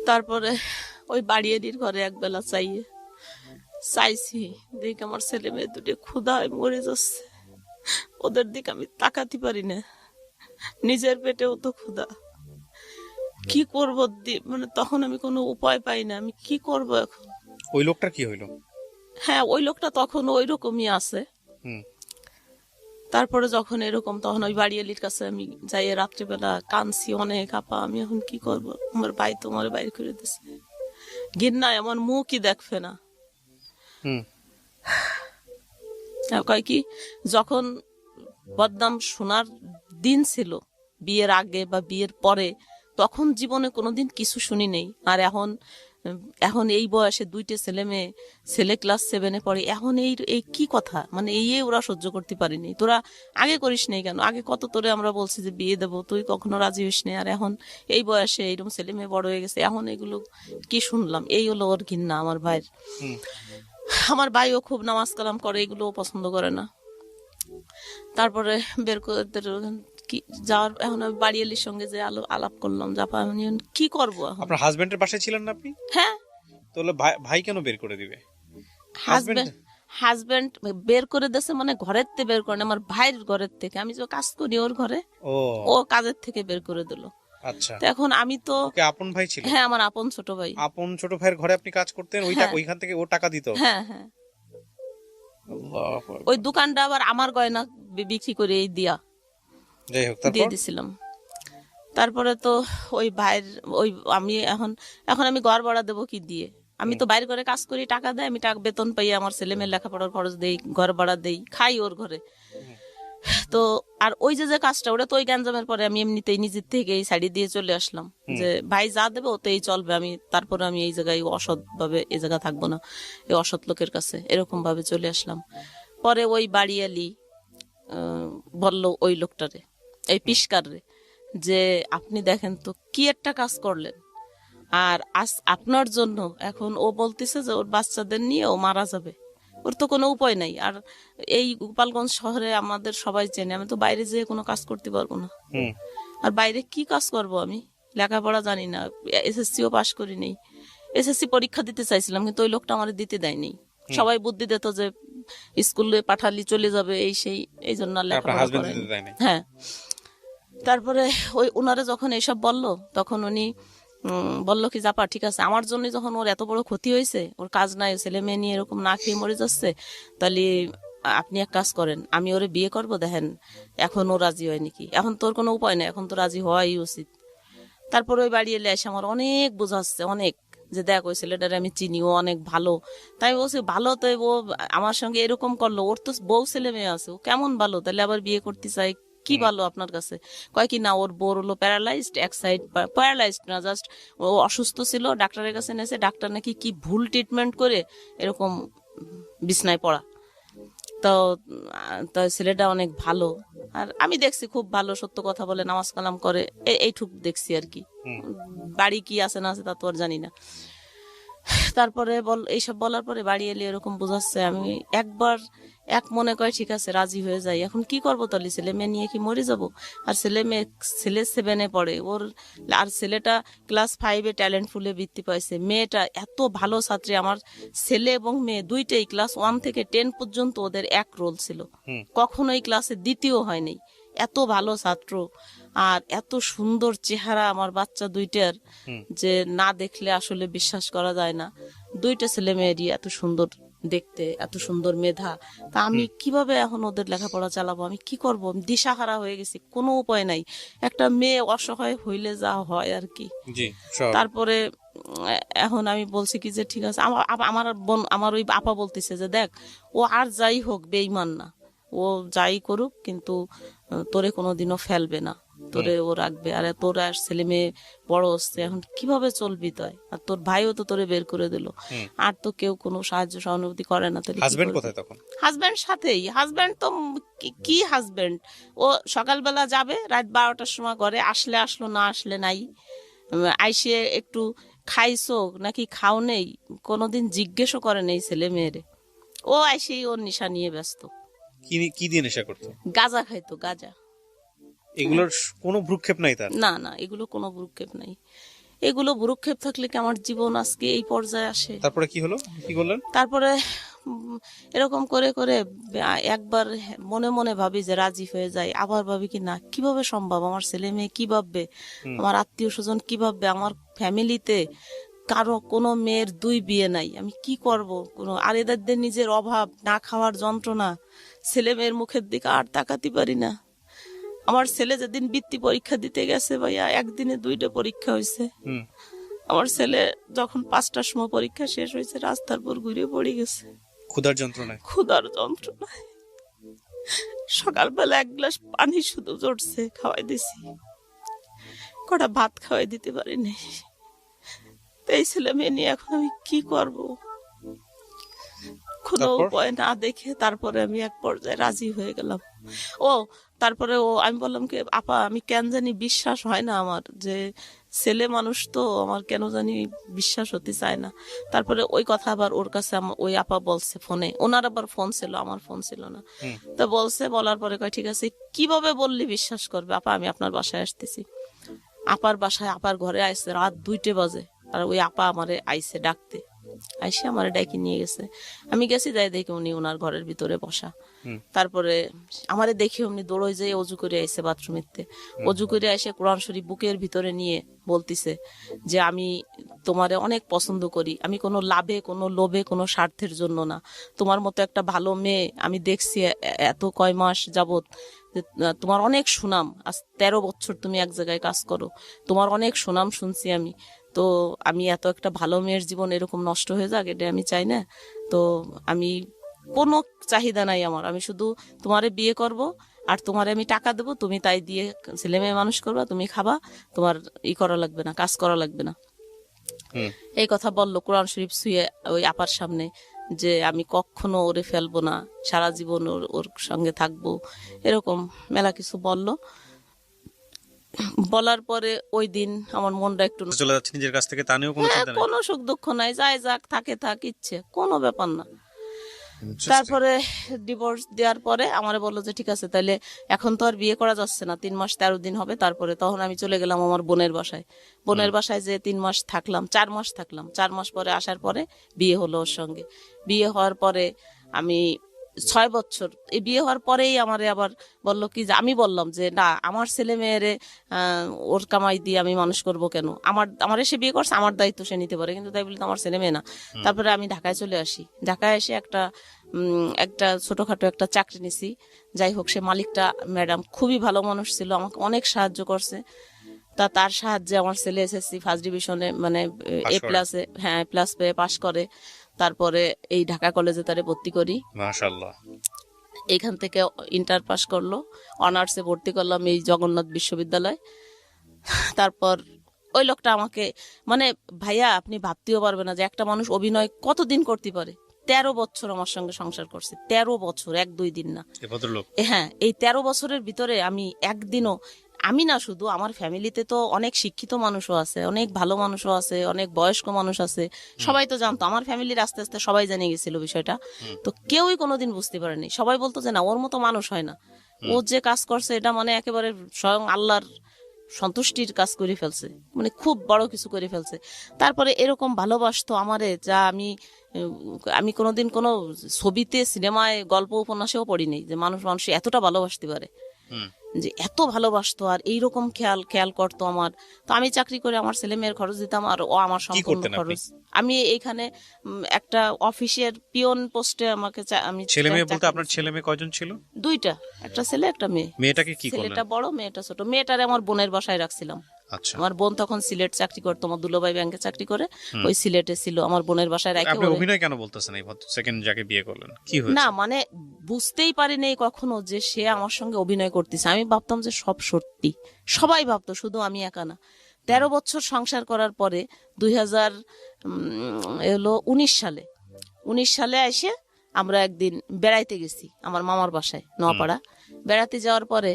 তারপরে ওই বাড়িয়ারির ঘরে একবেলা চাইছি, দেখ আমার ছেলে মেয়ে 2 ক্ষুধায় মরে যাচ্ছে, ওদের দিকে আমি তাকাতে পারি না, নিজের পেটেও তো ক্ষুধা, কি করবো? মানে তখন আমি কোনো উপায় পাই না, আমি কি করব এখন? ওই লোকটার কি হইলো? হ্যাঁ, ওই লোকটা তখন ওই রকমই আছে। তারপরে যখন এরকম, তখন ওই বাড়িয়ালির কাছে আমি যাই, রাত্রিবেলা কাঁদছি অনেক, আপা আমি এখন কি করব, আমার ভাই তোমার বাইর করে দিছে, ঘৃণায় আমার মুখই দেখবে না। কয় কি, যখন বদনাম শোনার দিন ছিল বিয়ের আগে বা বিয়ের পরে, তখন জীবনে কোনোদিন কিছু শুনি নেই, আর এখন এই বয়সে 2টে ছেলে মেয়ে, ছেলে ক্লাস 7-এ পড়ে, এখন এই কি কথা, মানে এই ওরা সহ্য করতে পারিনি। তোরা আগে করিস নাই কেন? আগে কত তোরে আমরা বলছি যে বিয়ে দেবো, তুই কখনো রাজি হইস নি, আর এখন এই বয়সে এইরকম ছেলে মেয়ে বড় হয়ে গেছে, এখন এগুলো কি শুনলাম? এই হলো ওর ঘৃণা আমার ভাইয়ের। আমার ভাইও খুব নামাজ কালাম করে, এগুলোও পছন্দ করে না। তারপরে বের করে কি যাওয়ার, এখন আমি বাড়িয়ালির সঙ্গে যে আলাপ করলাম, জাপা আমি কি করবো এখন? আপনার হাজবেন্ডের বাসায় ছিলেন না আপনি? হ্যাঁ। তাহলে ভাই কেন বের করে দিবে? হাজবেন্ড বের করে দিয়েছে, মানে ঘরের থেকে বের করে না, আমার ভাইয়ের ঘরের থেকে। আমি যে কাজ করি ওর ঘরে, ও কাজের থেকে বের করে দিল। আচ্ছা, এখন আমি তো আপন ভাই ছিল? হ্যাঁ, আমার আপন ছোট ভাই। আপন ছোট ভাইয়ের ঘরে আপনি কাজ করতেন, ওইখান থেকে ও টাকা দিত? হ্যাঁ হ্যাঁ। ওই দোকানটা আবার আমার গয়না বিক্রি করে দিয়া দিয়ে দিছিলাম। তারপরে তো ওই ভাইয়ের আমি এখন আমি ঘর ভাড়া দেবো কি দিয়ে? আমি তো বাইরে করে কাজ করি, টাকা দেয়, আমি টাকা বেতন পাই, আমার ছেলে মেয়ের লেখাপড়ার খরচ দেই, ঘর ভাড়া দেই, খাই ওর ঘরে। তো আর ওই যে কাজটা, ওটা তো ওই গ্যাঞ্জামের পরে আমি এমনিতেই নিজের থেকে এই শাড়ি দিয়ে চলে আসলাম, যে ভাই যা দেবে ওতেই চলবে, আমি তারপরে আমি এই জায়গায় অসৎ ভাবে এই জায়গা থাকবো না, এই অসৎ লোকের কাছে, এরকম ভাবে চলে আসলাম। পরে ওই বাড়িয়ালি বললো ওই লোকটারে, এই পিসকারে, যে আপনি দেখেন তো কি একটা কাজ করলেন, আর আজ আপনার জন্য এখন ও বলতেছে যে ওর বাচ্চাদের নিয়ে ও মারা যাবে, ওর তো কোনো উপায় নাই। আর এই গোপালগঞ্জ শহরে আমাদের সবাই চেনে, আমি তো বাইরে যেয়ে কোনো কাজ করতে পারবো না। আর বাইরে কি কাজ করব? আমি লেখাপড়া জানি না, এসএসসিও পাশ করি নেই। এসএসসি পরীক্ষা দিতে চাইছিলাম, কিন্তু ওই লোকটা আমার দিতে দেয়নি। সবাই বুদ্ধি দিত যে স্কুলে পাঠালি চলে যাবে, এই সেই, এই জন্য লেখাপড়া করে। হ্যাঁ। তারপরে ওই ওনারে যখন এইসব বললো, তখন উনি বললো কি, জাপা ঠিক আছে, আমার জন্য যখন ওর এত বড় ক্ষতি হয়েছে, ওর কাজ নাই, ছেলে মেয়ে নিয়ে এরকম না খেয়ে মরে যাচ্ছে, তাহলে আপনি এক কাজ করেন, আমি ওরে বিয়ে করব, দেখেন এখন ও রাজি হয় নাকি, এখন তোর কোনো উপায় নেই, এখন তো রাজি হওয়াই উচিত। তারপর ওই বাড়ি এলে এসে আমার অনেক বোঝাচ্ছে, অনেক, যে দেখ ওই ছেলেটারে আমি চিনি, ও অনেক ভালো। তাই বলছি ভালো, তো ও আমার সঙ্গে এরকম করলো, ওর তো বউ ছেলে মেয়ে আছে, ও কেমন ভালো, তাহলে আবার বিয়ে করতে চাই, কি ভালো আপনার কাছে? কয় কি না, ওর বোর হলো প্যারালাইজড, এক সাইড প্যারালাইজড না, জাস্ট ও অসুস্থ ছিল, ডাক্তারের কাছে নেছে, ডাক্তার নাকি কি ভুল ট্রিটমেন্ট করে এরকম বিছনায় পড়া। তো তো ছেলেটা অনেক ভালো, আর আমি দেখছি খুব ভালো, সত্য কথা বলে, নামাজ কালাম করে, এইটুক দেখছি আর কি। বাড়ি কি আছে না আছে তা তো আর জানি না। তারপরে এইসব বলার পরে বাড়ি এলে এরকম বোঝাচ্ছে, আমি একবার এক মনে করে ঠিক আছে রাজি হয়ে যাই। এখন কি করবো তাহলে, ছেলে মেয়ে নিয়ে কি মরে যাব? আর ছেলে 7-এ পড়ে ওর, আর ছেলেটা ক্লাস 5-এ ট্যালেন্ট ফুলে বৃত্তি পাইছে, মেয়েটা এত ভালো ছাত্রী। আমার ছেলে এবং মেয়ে দুইটাই ক্লাস 1 থেকে 10 পর্যন্ত ওদের এক রোল ছিল, কখনোই ক্লাসে দ্বিতীয় হয়নি, এত ভালো ছাত্র আর এত সুন্দর চেহারা আমার বাচ্চা দুইটার, যে না দেখলে আসলে বিশ্বাস করা যায় না। দুইটা ছেলে মেয়েরই এত সুন্দর দেখতে, এত সুন্দর মেধা। তা আমি কিভাবে এখন ওদের লেখাপড়া চালাবো, আমি কি করব? দিশাহারা হয়ে গেছি, কোনো উপায় নাই। একটা মেয়ে অসহায় হইলে যা হয় আর কি। তারপরে এখন আমি বলছি কি যে ঠিক আছে, আমার বোন, আমার ওই আপা বলতেছে যে দেখ, ও আর যাই হোক বেঈমান না, ও যাই করুক কিন্তু তোরে কোনোদিনও ফেলবে না, তোরে ও রাখবে। আর তোর আর ছেলে মেয়ে বড় হচ্ছে, এখন কিভাবে চলবি তুই? আর তোর ভাইও তো তোরে বের করে দিল, আর তো কেউ কোনো সাহায্য সহানুভূতি করে না। তাহলে হাজবেন্ড কোথায় তখন? হাজবেন্ড সাথেই, হাজবেন্ড তো কি হাজবেন্ড, ও সকালবেলা যাবে, রাত 12টার সময় ঘরে, আসলে আসলো, না আসলে নাই। আইসে একটু খাইছো নাকি খাও নেই, কোনোদিন জিজ্ঞেসও করে নেই ছেলে মেয়েরে। ও আইসেই ওর নেশা নিয়ে ব্যস্ত। কি দিয়ে নেশা করতো? গাঁজা খাইতো, গাঁজা। এগুলোর কোনো ভ্রুক্ষেপ নাই তার? না না, এগুলো কোনো ভ্রুক্ষেপ নাই। এগুলো ভ্রুক্ষেপ থাকলে কি আমার জীবন আজকে এই পর্যায়ে আসে? তারপরে কি হলো, কি করলেন? তারপরে এরকম করে করে একবার মনে মনে ভাবি যে রাজি হয়ে যায়, আবার ভাবি কি না, কিভাবে সম্ভব, আমার ছেলে মেয়ে কি ভাববে, আমার আত্মীয় স্বজন কি ভাববে, আমার ফ্যামিলিতে কারো কোনো মেয়ের 2 বিয়ে নাই, আমি কি করব? কোনো আর এদের নিজের অভাব, না খাওয়ার যন্ত্রণা, ছেলে মেয়ের মুখের দিকে আর তাকাতে পারি না। আমার ছেলে যেদিন বৃত্তি পরীক্ষা দিতে গেছে ভাইয়া, একদিনে 2টা পরীক্ষা হয়েছে। আমার ছেলে যখন 5টার সময় পরীক্ষা শেষ হয়েছে, রাস্তার পর ঘুরে পড়ে গেছে ক্ষুধার যন্ত্রণায়। সকালবেলা 1 গ্লাস পানি শুধু জড়ছে, খাওয়াই দিছি, কটা ভাত খাওয়াই দিতে পারিনি। এই ছেলে মেয়ে নিয়ে এখন আমি কি করব? কোনো উপায় না দেখে তারপরে আমি এক পর্যায়ে রাজি হয়ে গেলাম। তারপরে আমি বললাম কি আপা, আমি কেন জানি বিশ্বাস হয় না আমার, যে ছেলে মানুষ তো আমার কেন জানি বিশ্বাস হতে চায় না। তারপরে ওই কথা আবার ওর কাছে ওই আপা বলছে ফোনে, ওনার আবার ফোন ছিল, আমার ফোন ছিল না। তো বলছে, বলার পরে কয় ঠিক আছে, কিভাবে বললি বিশ্বাস করবে? আপা আমি আপনার বাসায় আসতেছি। আপার বাসায়, আপার ঘরে আইসে রাত 2টা বাজে, আর ওই আপা আমারে আইসে ডাকতে, আইসে আমারে ডাকি নিয়ে গেছে। আমি গেছি, যাই দেখি উনি ওনার ঘরের ভিতরে বসা। তারপরে আমারে দেখে উনি দৌড়ে যেয়ে অজু করে আইসে বাথরুমেতে, অজু করে এসে কোরআন শরীফ বুকের ভিতরে নিয়ে বলতিছে যে আমি তোমারে অনেক পছন্দ করি, আমি কোনো লাভে, কোনো লোভে, কোনো স্বার্থের জন্য না, তোমার মতো একটা ভালো মেয়ে আমি দেখছি এত কয় মাস যাবত, তোমার অনেক সুনাম, আজ 13 বছর তুমি এক জায়গায় কাজ করো, তোমার অনেক সুনাম শুনছি আমি, তো আমি এত একটা ভালো মেয়ের জীবন এরকম নষ্ট হয়ে যাক, এটা আমি চাই না। তো আমি কোনো চাহিদা নাই আমার, আমি শুধু তোমারে বিয়ে করব, আর তোমারে আমি টাকা দেবো, তুমি তাই দিয়ে ছেলে মেয়ে মানুষ করবা, তুমি খাবা, তোমার করা লাগবে না, কাজ করা লাগবে না। এই কথা বললো কোরআন শরীফ ছুঁয়ে ওই আপার সামনে, যে আমি কখনো ওরে ফেলবো না, সারা জীবন ওর সঙ্গে থাকবো, এরকম মেলা কিছু বললো। বলার পরে ওই দিন আমার মনটা একটু চলে যাচ্ছে নিজের কাছ থেকে, তা নিয়েও কোনো চিন্তা নাই? কোনো সুখ দুঃখ নাই, যাই যাক, থাকে থাক, ইচ্ছে কোনো ব্যাপার না। তারপরে ডিভোর্স দেওয়ার পরে আমারে বললো যে ঠিক আছে, তাহলে এখন তো আর বিয়ে করা যাচ্ছে না, 3 মাস 13 দিন হবে। তারপরে তখন আমি চলে গেলাম আমার বোনের বাসায়। বোনের বাসায় যে 3 মাস থাকলাম, 4 মাস থাকলাম। 4 মাস পরে আসার পরে বিয়ে হলো ওর সঙ্গে। বিয়ে হওয়ার পরে আমি 6 বছর এই বিয়ে হওয়ার পরেই আমারে আবার বললো কি যে, আমি বললাম যে না, আমার ছেলে মেয়েরে ওর কামাই দিয়ে আমি মানুষ করব কেন, আমার সে বিয়ে করছে, আমার দায়িত্ব সে নিতে পারে, কিন্তু তাই বলে তো আমার ছেলে মেয়ে না। তারপরে আমি ঢাকায় চলে আসি। ঢাকায় এসে একটা ছোটখাটো একটা চাকরি নিছি। যাই হোক, সে মালিকটা ম্যাডাম খুবই ভালো মানুষ ছিল, আমাকে অনেক সাহায্য করছে। তার সাহায্যে আমার ছেলে এসএসসি ফার্স্ট ডিভিশনে মানে A+ পেয়ে পাশ করে। তারপরে এই ঢাকা কলেজে তারে ভর্তি করি। মাশাআল্লাহ। এখান থেকে ইন্টার পাস করলো, অনার্সে ভর্তি করলাম এই জগন্নাথ বিশ্ববিদ্যালয়। তারপর ওই লোকটা আমাকে মানে, ভাইয়া আপনি ভাবতেও পারবে না যে একটা মানুষ অভিনয় কতদিন করতে পারে। 13 বছর আমার সঙ্গে সংসার করছে, 13 বছর, 1-2 দিন না। এই ভদ্রলোক, হ্যাঁ, এই 13 বছরের ভিতরে আমি একদিনও, আমি না শুধু, আমার ফ্যামিলিতে তো অনেক শিক্ষিত মানুষও আছে, অনেক ভালো মানুষও আছে, অনেক বয়স্ক মানুষ আছে, সবাই তো জানতো, আমার ফ্যামিলির আস্তে আস্তে সবাই জেনে গেছিল বিষয়টা। তো কেউই কোনোদিন বুঝতে পারেনি, সবাই বলতো যে না, ওর মতো মানুষ হয় না, ও যে কাজ করছে এটা মানে একেবারে স্বয়ং আল্লাহর সন্তুষ্টির কাজ করে ফেলছে, মানে খুব বড় কিছু করে ফেলছে। তারপরে এরকম ভালোবাসতো আমারে, যা আমি কোনোদিন কোনো ছবিতে, সিনেমায়, গল্প, উপন্যাসেও পড়িনি যে মানুষ এতটা ভালোবাসতে পারে, যে এত ভালোবাসতো আর এইরকম খেয়াল করতো আমার। তো আমি চাকরি করে আমার ছেলে মেয়ের খরচ দিতাম, আর ও আমার সম্পূর্ণ খরচ। আমি এইখানে একটা অফিসের পিয়ন পোস্টে আমাকে আমি ছেলে মেয়ে বলতে আপনার ছেলে মেয়ে কয়জন ছিল? 2টা, একটা ছেলে একটা মেয়ে। মেয়েটাকে কি করলেন? ছেলেটা বড়, মেয়েটা ছোট। মেয়েটারে আমার বোনের বাসায় রাখছিলাম। আচ্ছা। আমার বোন তখন সিলেট চাকরি করতো, আমার দুলাভাই ব্যাংকে চাকরি করে, ওই সিলেটে ছিল, আমার বোনের বাসায় রাখে। আপনি অভিনয় কেন বলতেছেন এই সেকেন্ড যাকে বিয়ে করলেন, কি হয়েছে? না মানে বুঝতেই পারিনি কখনো যে সে আমার সঙ্গে অভিনয় করতেছে। আমি ভাবতাম যে সব সত্যি, সবাই ভাবতো, শুধু আমি একা না। 13 বছর সংসার করার পরে 2019 সালে এসে আমরা একদিন বেড়াইতে গেছি আমার মামার বাসায় নোয়াপাড়া। বেড়াতে যাওয়ার পরে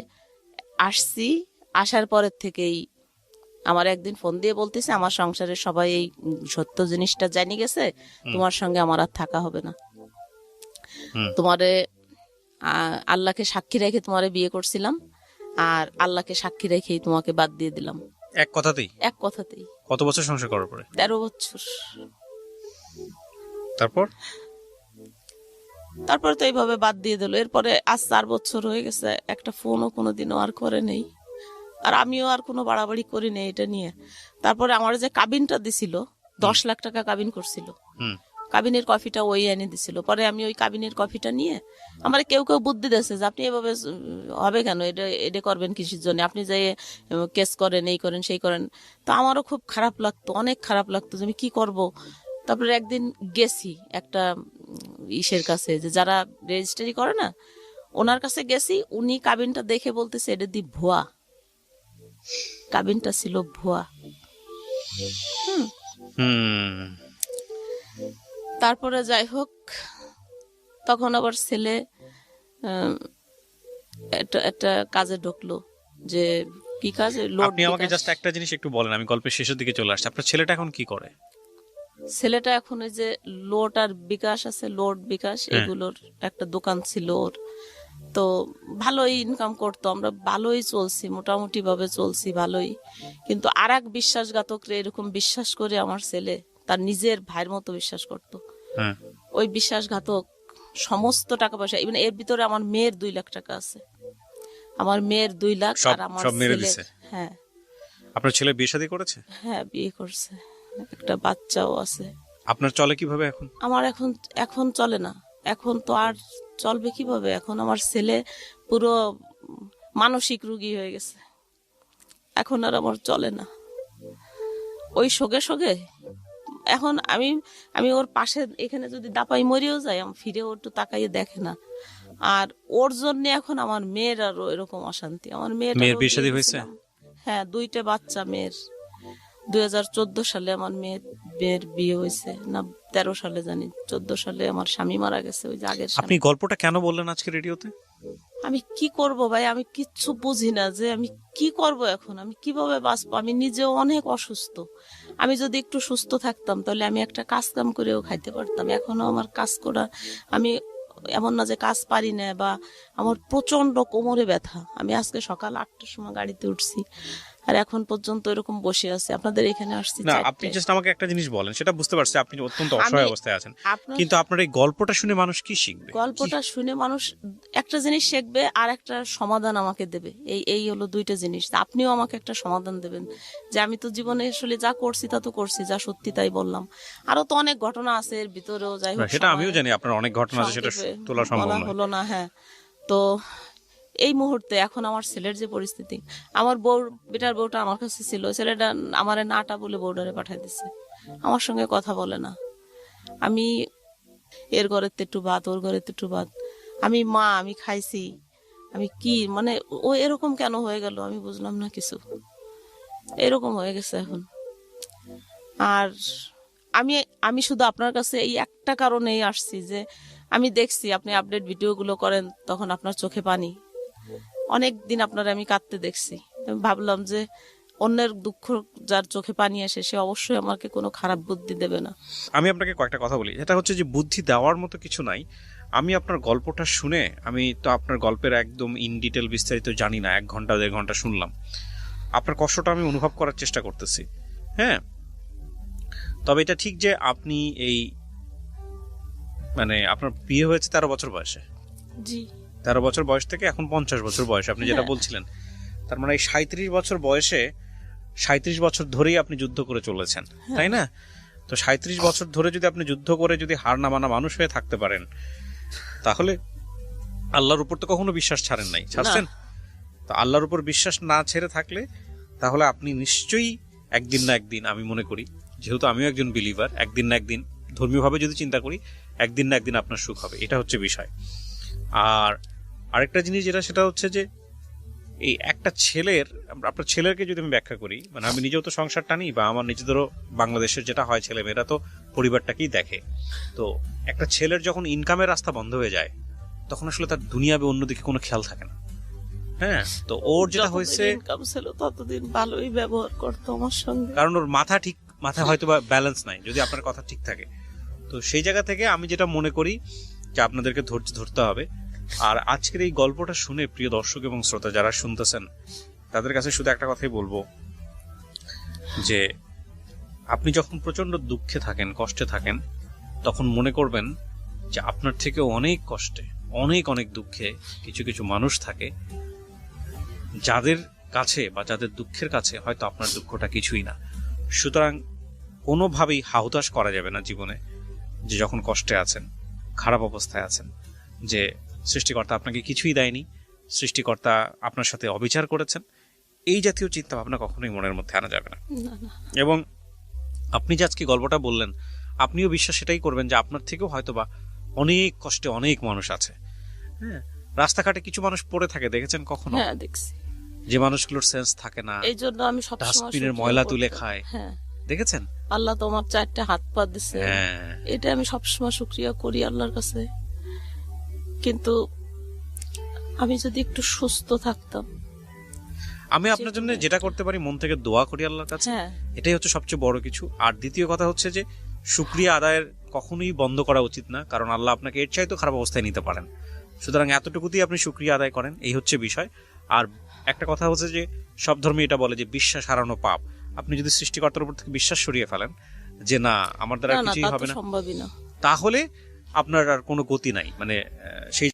আসার পরের থেকেই আমার একদিন ফোন দিয়ে বলতেছে, আমার সংসারের সবাই এই সত্য জিনিসটা জানি গেছে, তোমার সঙ্গে আমার আর থাকা হবে না, তোমারে আল্লাহকে সাক্ষী রেখে তোমারে বিয়ে করছিলাম, আর আল্লাহকে সাক্ষী রেখেই তোমাকে বাদ দিয়ে দিলাম। এক কথাতেই? এক কথাতেই। কত বছর সংসার করার পরে? 13 বছর। তারপরে তো এইভাবে বাদ দিয়ে দিল। এরপরে আজ 4 বছর হয়ে গেছে, একটা ফোনও কোনোদিনও আর করে নেই, আর আমিও আর কোনো বাড়াবাড়ি করি নেই এটা নিয়ে। তারপরে আমার যে কাবিনটা দিছিল, 10 লাখ টাকা কাবিন করছিল, কাবিনের কফিটা ওই এনে দিছিল। পরে আমি ওই কাবিনের কফিটা নিয়ে, আমার কেউ বুদ্ধি দিয়েছে যে আপনি এভাবে হবে কেন, এটা করবেন কিসের জন্য, আপনি যে কেস করেন, এই করেন, সেই করেন। তো আমারও খুব খারাপ লাগতো, অনেক খারাপ লাগতো যে আমি কি করব। তারপরে একদিন গেছি একটা ইসের কাছে, যে যারা রেজিস্ট্রি করে না, ওনার কাছে গেছি। উনি কাবিনটা দেখে বলতেছে এটা দি ভুয়া, কাবিনটা ছিল ভুয়া। তারপরে যাই হোক, তখন আবার ছেলে একটা কাজে ঢুকলো। যে কি কাজে? আপনি আমাকে জাস্ট একটা জিনিস একটু বলেন, আমি গল্পের শেষের দিকে চলে আসছি। আপনার ছেলেটা এখন কি করে? ছেলেটা এখন ওই যে লোড আর বিকাশ আছে, লোড বিকাশ এগুলোর একটা দোকান ছিল ওর। তো ভালোই ইনকাম করতো, আমরা ভালোই চলছি, মোটামুটি ভাবে চলছি ভালোই। কিন্তু আর এক বিশ্বাসঘাতকরে এরকম বিশ্বাস করে আমার ছেলে তার নিজের ভাইয়ের মতো বিশ্বাস করতো। ওই বিশ্বাসঘাতক সমস্ত টাকা পয়সা, ইভেন এর ভিতরে আমার মেয়ের 2 লাখ টাকা আছে, আমার মেয়ের 2 লাখ, আর আমার ছেলে। হ্যাঁ। আপনার ছেলে বিয়ে শাদী করেছে? হ্যাঁ, বিয়ে করছে, একটা বাচ্চাও আছে। আপনার চলে কিভাবে এখন? আমার এখন চলে না, এখন তো আর চলবে কিভাবে? এখন আমার ছেলে পুরো মানসিক রোগী হয়ে গেছে, এখন আর আমার চলে না। ওই শোকে এখন আমি ওর পাশে এখানে যদি দাপাই মরিও যাই, আমি ফিরে ওর একটু তাকাইয়ে দেখে না। আর ওর জন্য এখন আমার মেয়ের আরো এরকম অশান্তি। আমার মেয়ের বিয়ে শাদী হয়েছে? হ্যাঁ, 2টা বাচ্চা মেয়ের। 2014 সালে আমার মেয়ের বিয়ে হয়েছে, না 13 সালে জানি, 14 সালে আমার স্বামী মারা গেছে, ওই যে আগের স্বামী। আপনি গল্পটা কেন বললেন আজকে রেডিওতে? আমি কি করব ভাই, আমি কিচ্ছু বুঝি না যে আমি কি করব এখন, আমি কিভাবে বাঁচবো। আমি নিজেও অনেক অসুস্থ, আমি যদি একটু সুস্থ থাকতাম তাহলে আমি একটা কাজ কাম করেও খাইতে পারতাম। এখনো আমার কাজ করা, আমি এমন না যে কাজ পারি না, বা আমার প্রচন্ড কোমরে ব্যথা। আমি আজকে সকাল 8টার সময় গাড়িতে উঠছি, আর এখন পর্যন্ত এরকম বসে আছে, আপনাদের এখানে আসছি না, 4টায়। আপনি জাস্ট আমাকে একটা জিনিস বলেন, সেটা বুঝতে পারছি আপনি অত্যন্ত অসহায় অবস্থায় আছেন, আপনার কিন্তু আপনার এই গল্পটা শুনে মানুষ কি শিখবে? গল্পটা শুনে মানুষ একটা জিনিস শিখবে আর একটা সমাধান আমাকে দেবে, এই হলো দুইটা জিনিস। আপনিও আমাকে একটা সমাধান দেবেন যে আমি তো জীবনে আসলে যা করছি তা তো করছি, যা সত্যি তাই বললাম। আরো তো অনেক ঘটনা আছে এর ভিতরেও, যাই হোক সেটা আমিও জানি, আপনার অনেক ঘটনা আছে, সেটা সংক্ষেপে তোলা সম্ভব বলা নয়। হলো না। হ্যাঁ, তো এই মুহূর্তে এখন আমার ছেলের যে পরিস্থিতি, আমার বেটার বউটা আমার কাছে ছিল, ছেলেটা আমারে নাটা বলে বউডারে পাঠাই দিছে, আমার সঙ্গে কথা বলে না। আমি এর ঘরের একটু ভাত, ওর ঘরের একটু ভাত, আমি মা, আমি খাইছি, আমি কি মানে ও এরকম কেন হয়ে গেল আমি বুঝলাম না কিছু, এরকম হয়ে গেছে এখন। আর আমি আমি শুধু আপনার কাছে এই একটা কারণেই আসছি যে আমি দেখছি আপনি আপডেট ভিডিওগুলো করেন, তখন আপনার চোখে পানি, অনেক দিন আপনার আমি কাঁদতে দেখছি। আমি ভাবলাম যে অন্যের দুঃখ যার চোখে পানি আসে সে অবশ্যই আমাকে কোনো খারাপ বুদ্ধি দেবে না। আমি আপনাকে কয়েকটা কথা বলি, এটা হচ্ছে যে বুদ্ধি দেওয়ার মতো কিছু নাই। আমি আপনার গল্পটা শুনে, আমি তো আপনার গল্পের একদম ইন ডিটেল বিস্তারিত জানি না, 1 ঘন্টা 1.5 ঘন্টা শুনলাম, আপনার কষ্টটা আমি অনুভব করার চেষ্টা করতেছি। হ্যাঁ, তবে এটা ঠিক যে আপনি এই মানে আপনার বিয়ে হয়েছে 13 বছর বয়সে, জি 13 বছর বয়স থেকে এখন 50 বছর বয়স, আপনি যেটা বলছিলেন, তার মানে এই 37 বছর বয়সে 37 বছর ধরেই আপনি যুদ্ধ করে চলেছেন, তাই না? তো 37 বছর ধরে যদি আপনি যুদ্ধ করে যদি হার না মানা মানুষ হয়ে থাকতে পারেন, তাহলে আল্লাহর উপর তো কখনো বিশ্বাস ছাড়েন নাই, ছাড়ছেন? তো আল্লাহর উপর বিশ্বাস না ছেড়ে থাকলে তাহলে আপনি নিশ্চয়ই একদিন না একদিন, আমি মনে করি, যেহেতু আমিও একজন বিলিভার, একদিন না একদিন ধর্মীয়ভাবে যদি চিন্তা করি, একদিন না একদিন আপনার সুখ হবে, এটা হচ্ছে বিষয়। আর আরেকটা জিনিস যেটা, সেটা হচ্ছে যে এই একটা ছেলের, আপনার ছেলেকে যদি আমি ব্যাখ্যা করি, মানে আমি নিজেও তো সংসার টানি, বা আমার নিজেদেরও বাংলাদেশের যেটা হয়, ছেলে মেয়েরা তো পরিবারটাকেই দেখে। তো একটা ছেলের যখন ইনকামের রাস্তা বন্ধ হয়ে যায়, তখন আসলে তার দুনিয়াবে অন্যদিকে কোনো খেয়াল থাকে না। হ্যাঁ, তো ওর যেটা হয়েছে, ইনকাম ছিল ততদিন ভালোই ব্যবহার করতো আমার সঙ্গে, কারণ ওর মাথায় হয়তো বা ব্যালেন্স নাই, যদি আপনার কথা ঠিক থাকে। তো সেই জায়গা থেকে আমি যেটা মনে করি যে আপনাদেরকে ধৈর্য ধরতে হবে। আর আজকের এই গল্পটা শুনে প্রিয় দর্শক এবং শ্রোতা যারা শুনতেছেন, তাদের কাছে শুধু একটা কথাই বলবো যে আপনি যখন প্রচন্ড দুঃখে থাকেন, কষ্টে থাকেন, তখন মনে করবেন যে আপনার থেকে অনেক কষ্টে, অনেক অনেক দুঃখে কিছু কিছু মানুষ থাকে, যাদের কাছে বা যাদের দুঃখের কাছে হয়তো আপনার দুঃখটা কিছুই না। সুতরাং কোনোভাবেই হাহুতাশ করা যাবে না জীবনে, যে যখন কষ্টে আছেন, খারাপ অবস্থায় আছেন, যে সৃষ্টিকর্তা আপনাকে কিছুই দেয়নি, সৃষ্টিকর্তা আপনার সাথে অবিচার করেছেন, এই জাতীয় চিন্তা ভাবনা কখনোই মনের মধ্যে আনা যাবে না। এবং আপনি যে আজকে গল্পটা বললেন, আপনিও বিশ্বাস সেটাই করবেন যে আপনার থেকেও হয়তোবা অনেক কষ্টে অনেক মানুষ আছে। হ্যাঁ, রাস্তাঘাটে কিছু মানুষ পড়ে থাকে, দেখেছেন কখনো? হ্যাঁ দেখছি, যে মানুষগুলোর সেন্স থাকে না, এই জন্য আমি সবসময় ডাস্টবিনের ময়লা তুলে খায়, হ্যাঁ, দেখেছেন? আল্লাহ তো আমার 4টা হাত পা দিছে, হ্যাঁ, এটা আমি সবসময় শুকরিয়া করি আল্লাহর কাছে। কিন্তু আমি যদি একটু সুস্থ থাকতাম, আমি আপনার জন্য যেটা করতে পারি, মন থেকে দোয়া করি আল্লাহর কাছে, হ্যাঁ এটাই হচ্ছে সবচেয়ে বড় কিছু। আর দ্বিতীয় কথা হচ্ছে যে শুকরিয়া আদায়ের কখনোই বন্ধ করা উচিত না, কারণ আল্লাহ আপনাকে এর চাইতেও খারাপ অবস্থায় নিতে পারেন। সুতরাং এতটুকুতেই আপনি শুকরিয়া আদায় করেন, এই হচ্ছে বিষয়। আর একটা কথা হচ্ছে যে সব ধর্মে এটা বলে যে বিশ্বাস হারানো পাপ। আপনি যদি সৃষ্টিকর্তার উপর থেকে বিশ্বাস সরিয়ে ফেলেন যে না, আমার দ্বারা না, কিছুই তা তো হবে না, সম্ভবই না, তাহলে আপনার আর কোনো গতি নাই, মানে সেই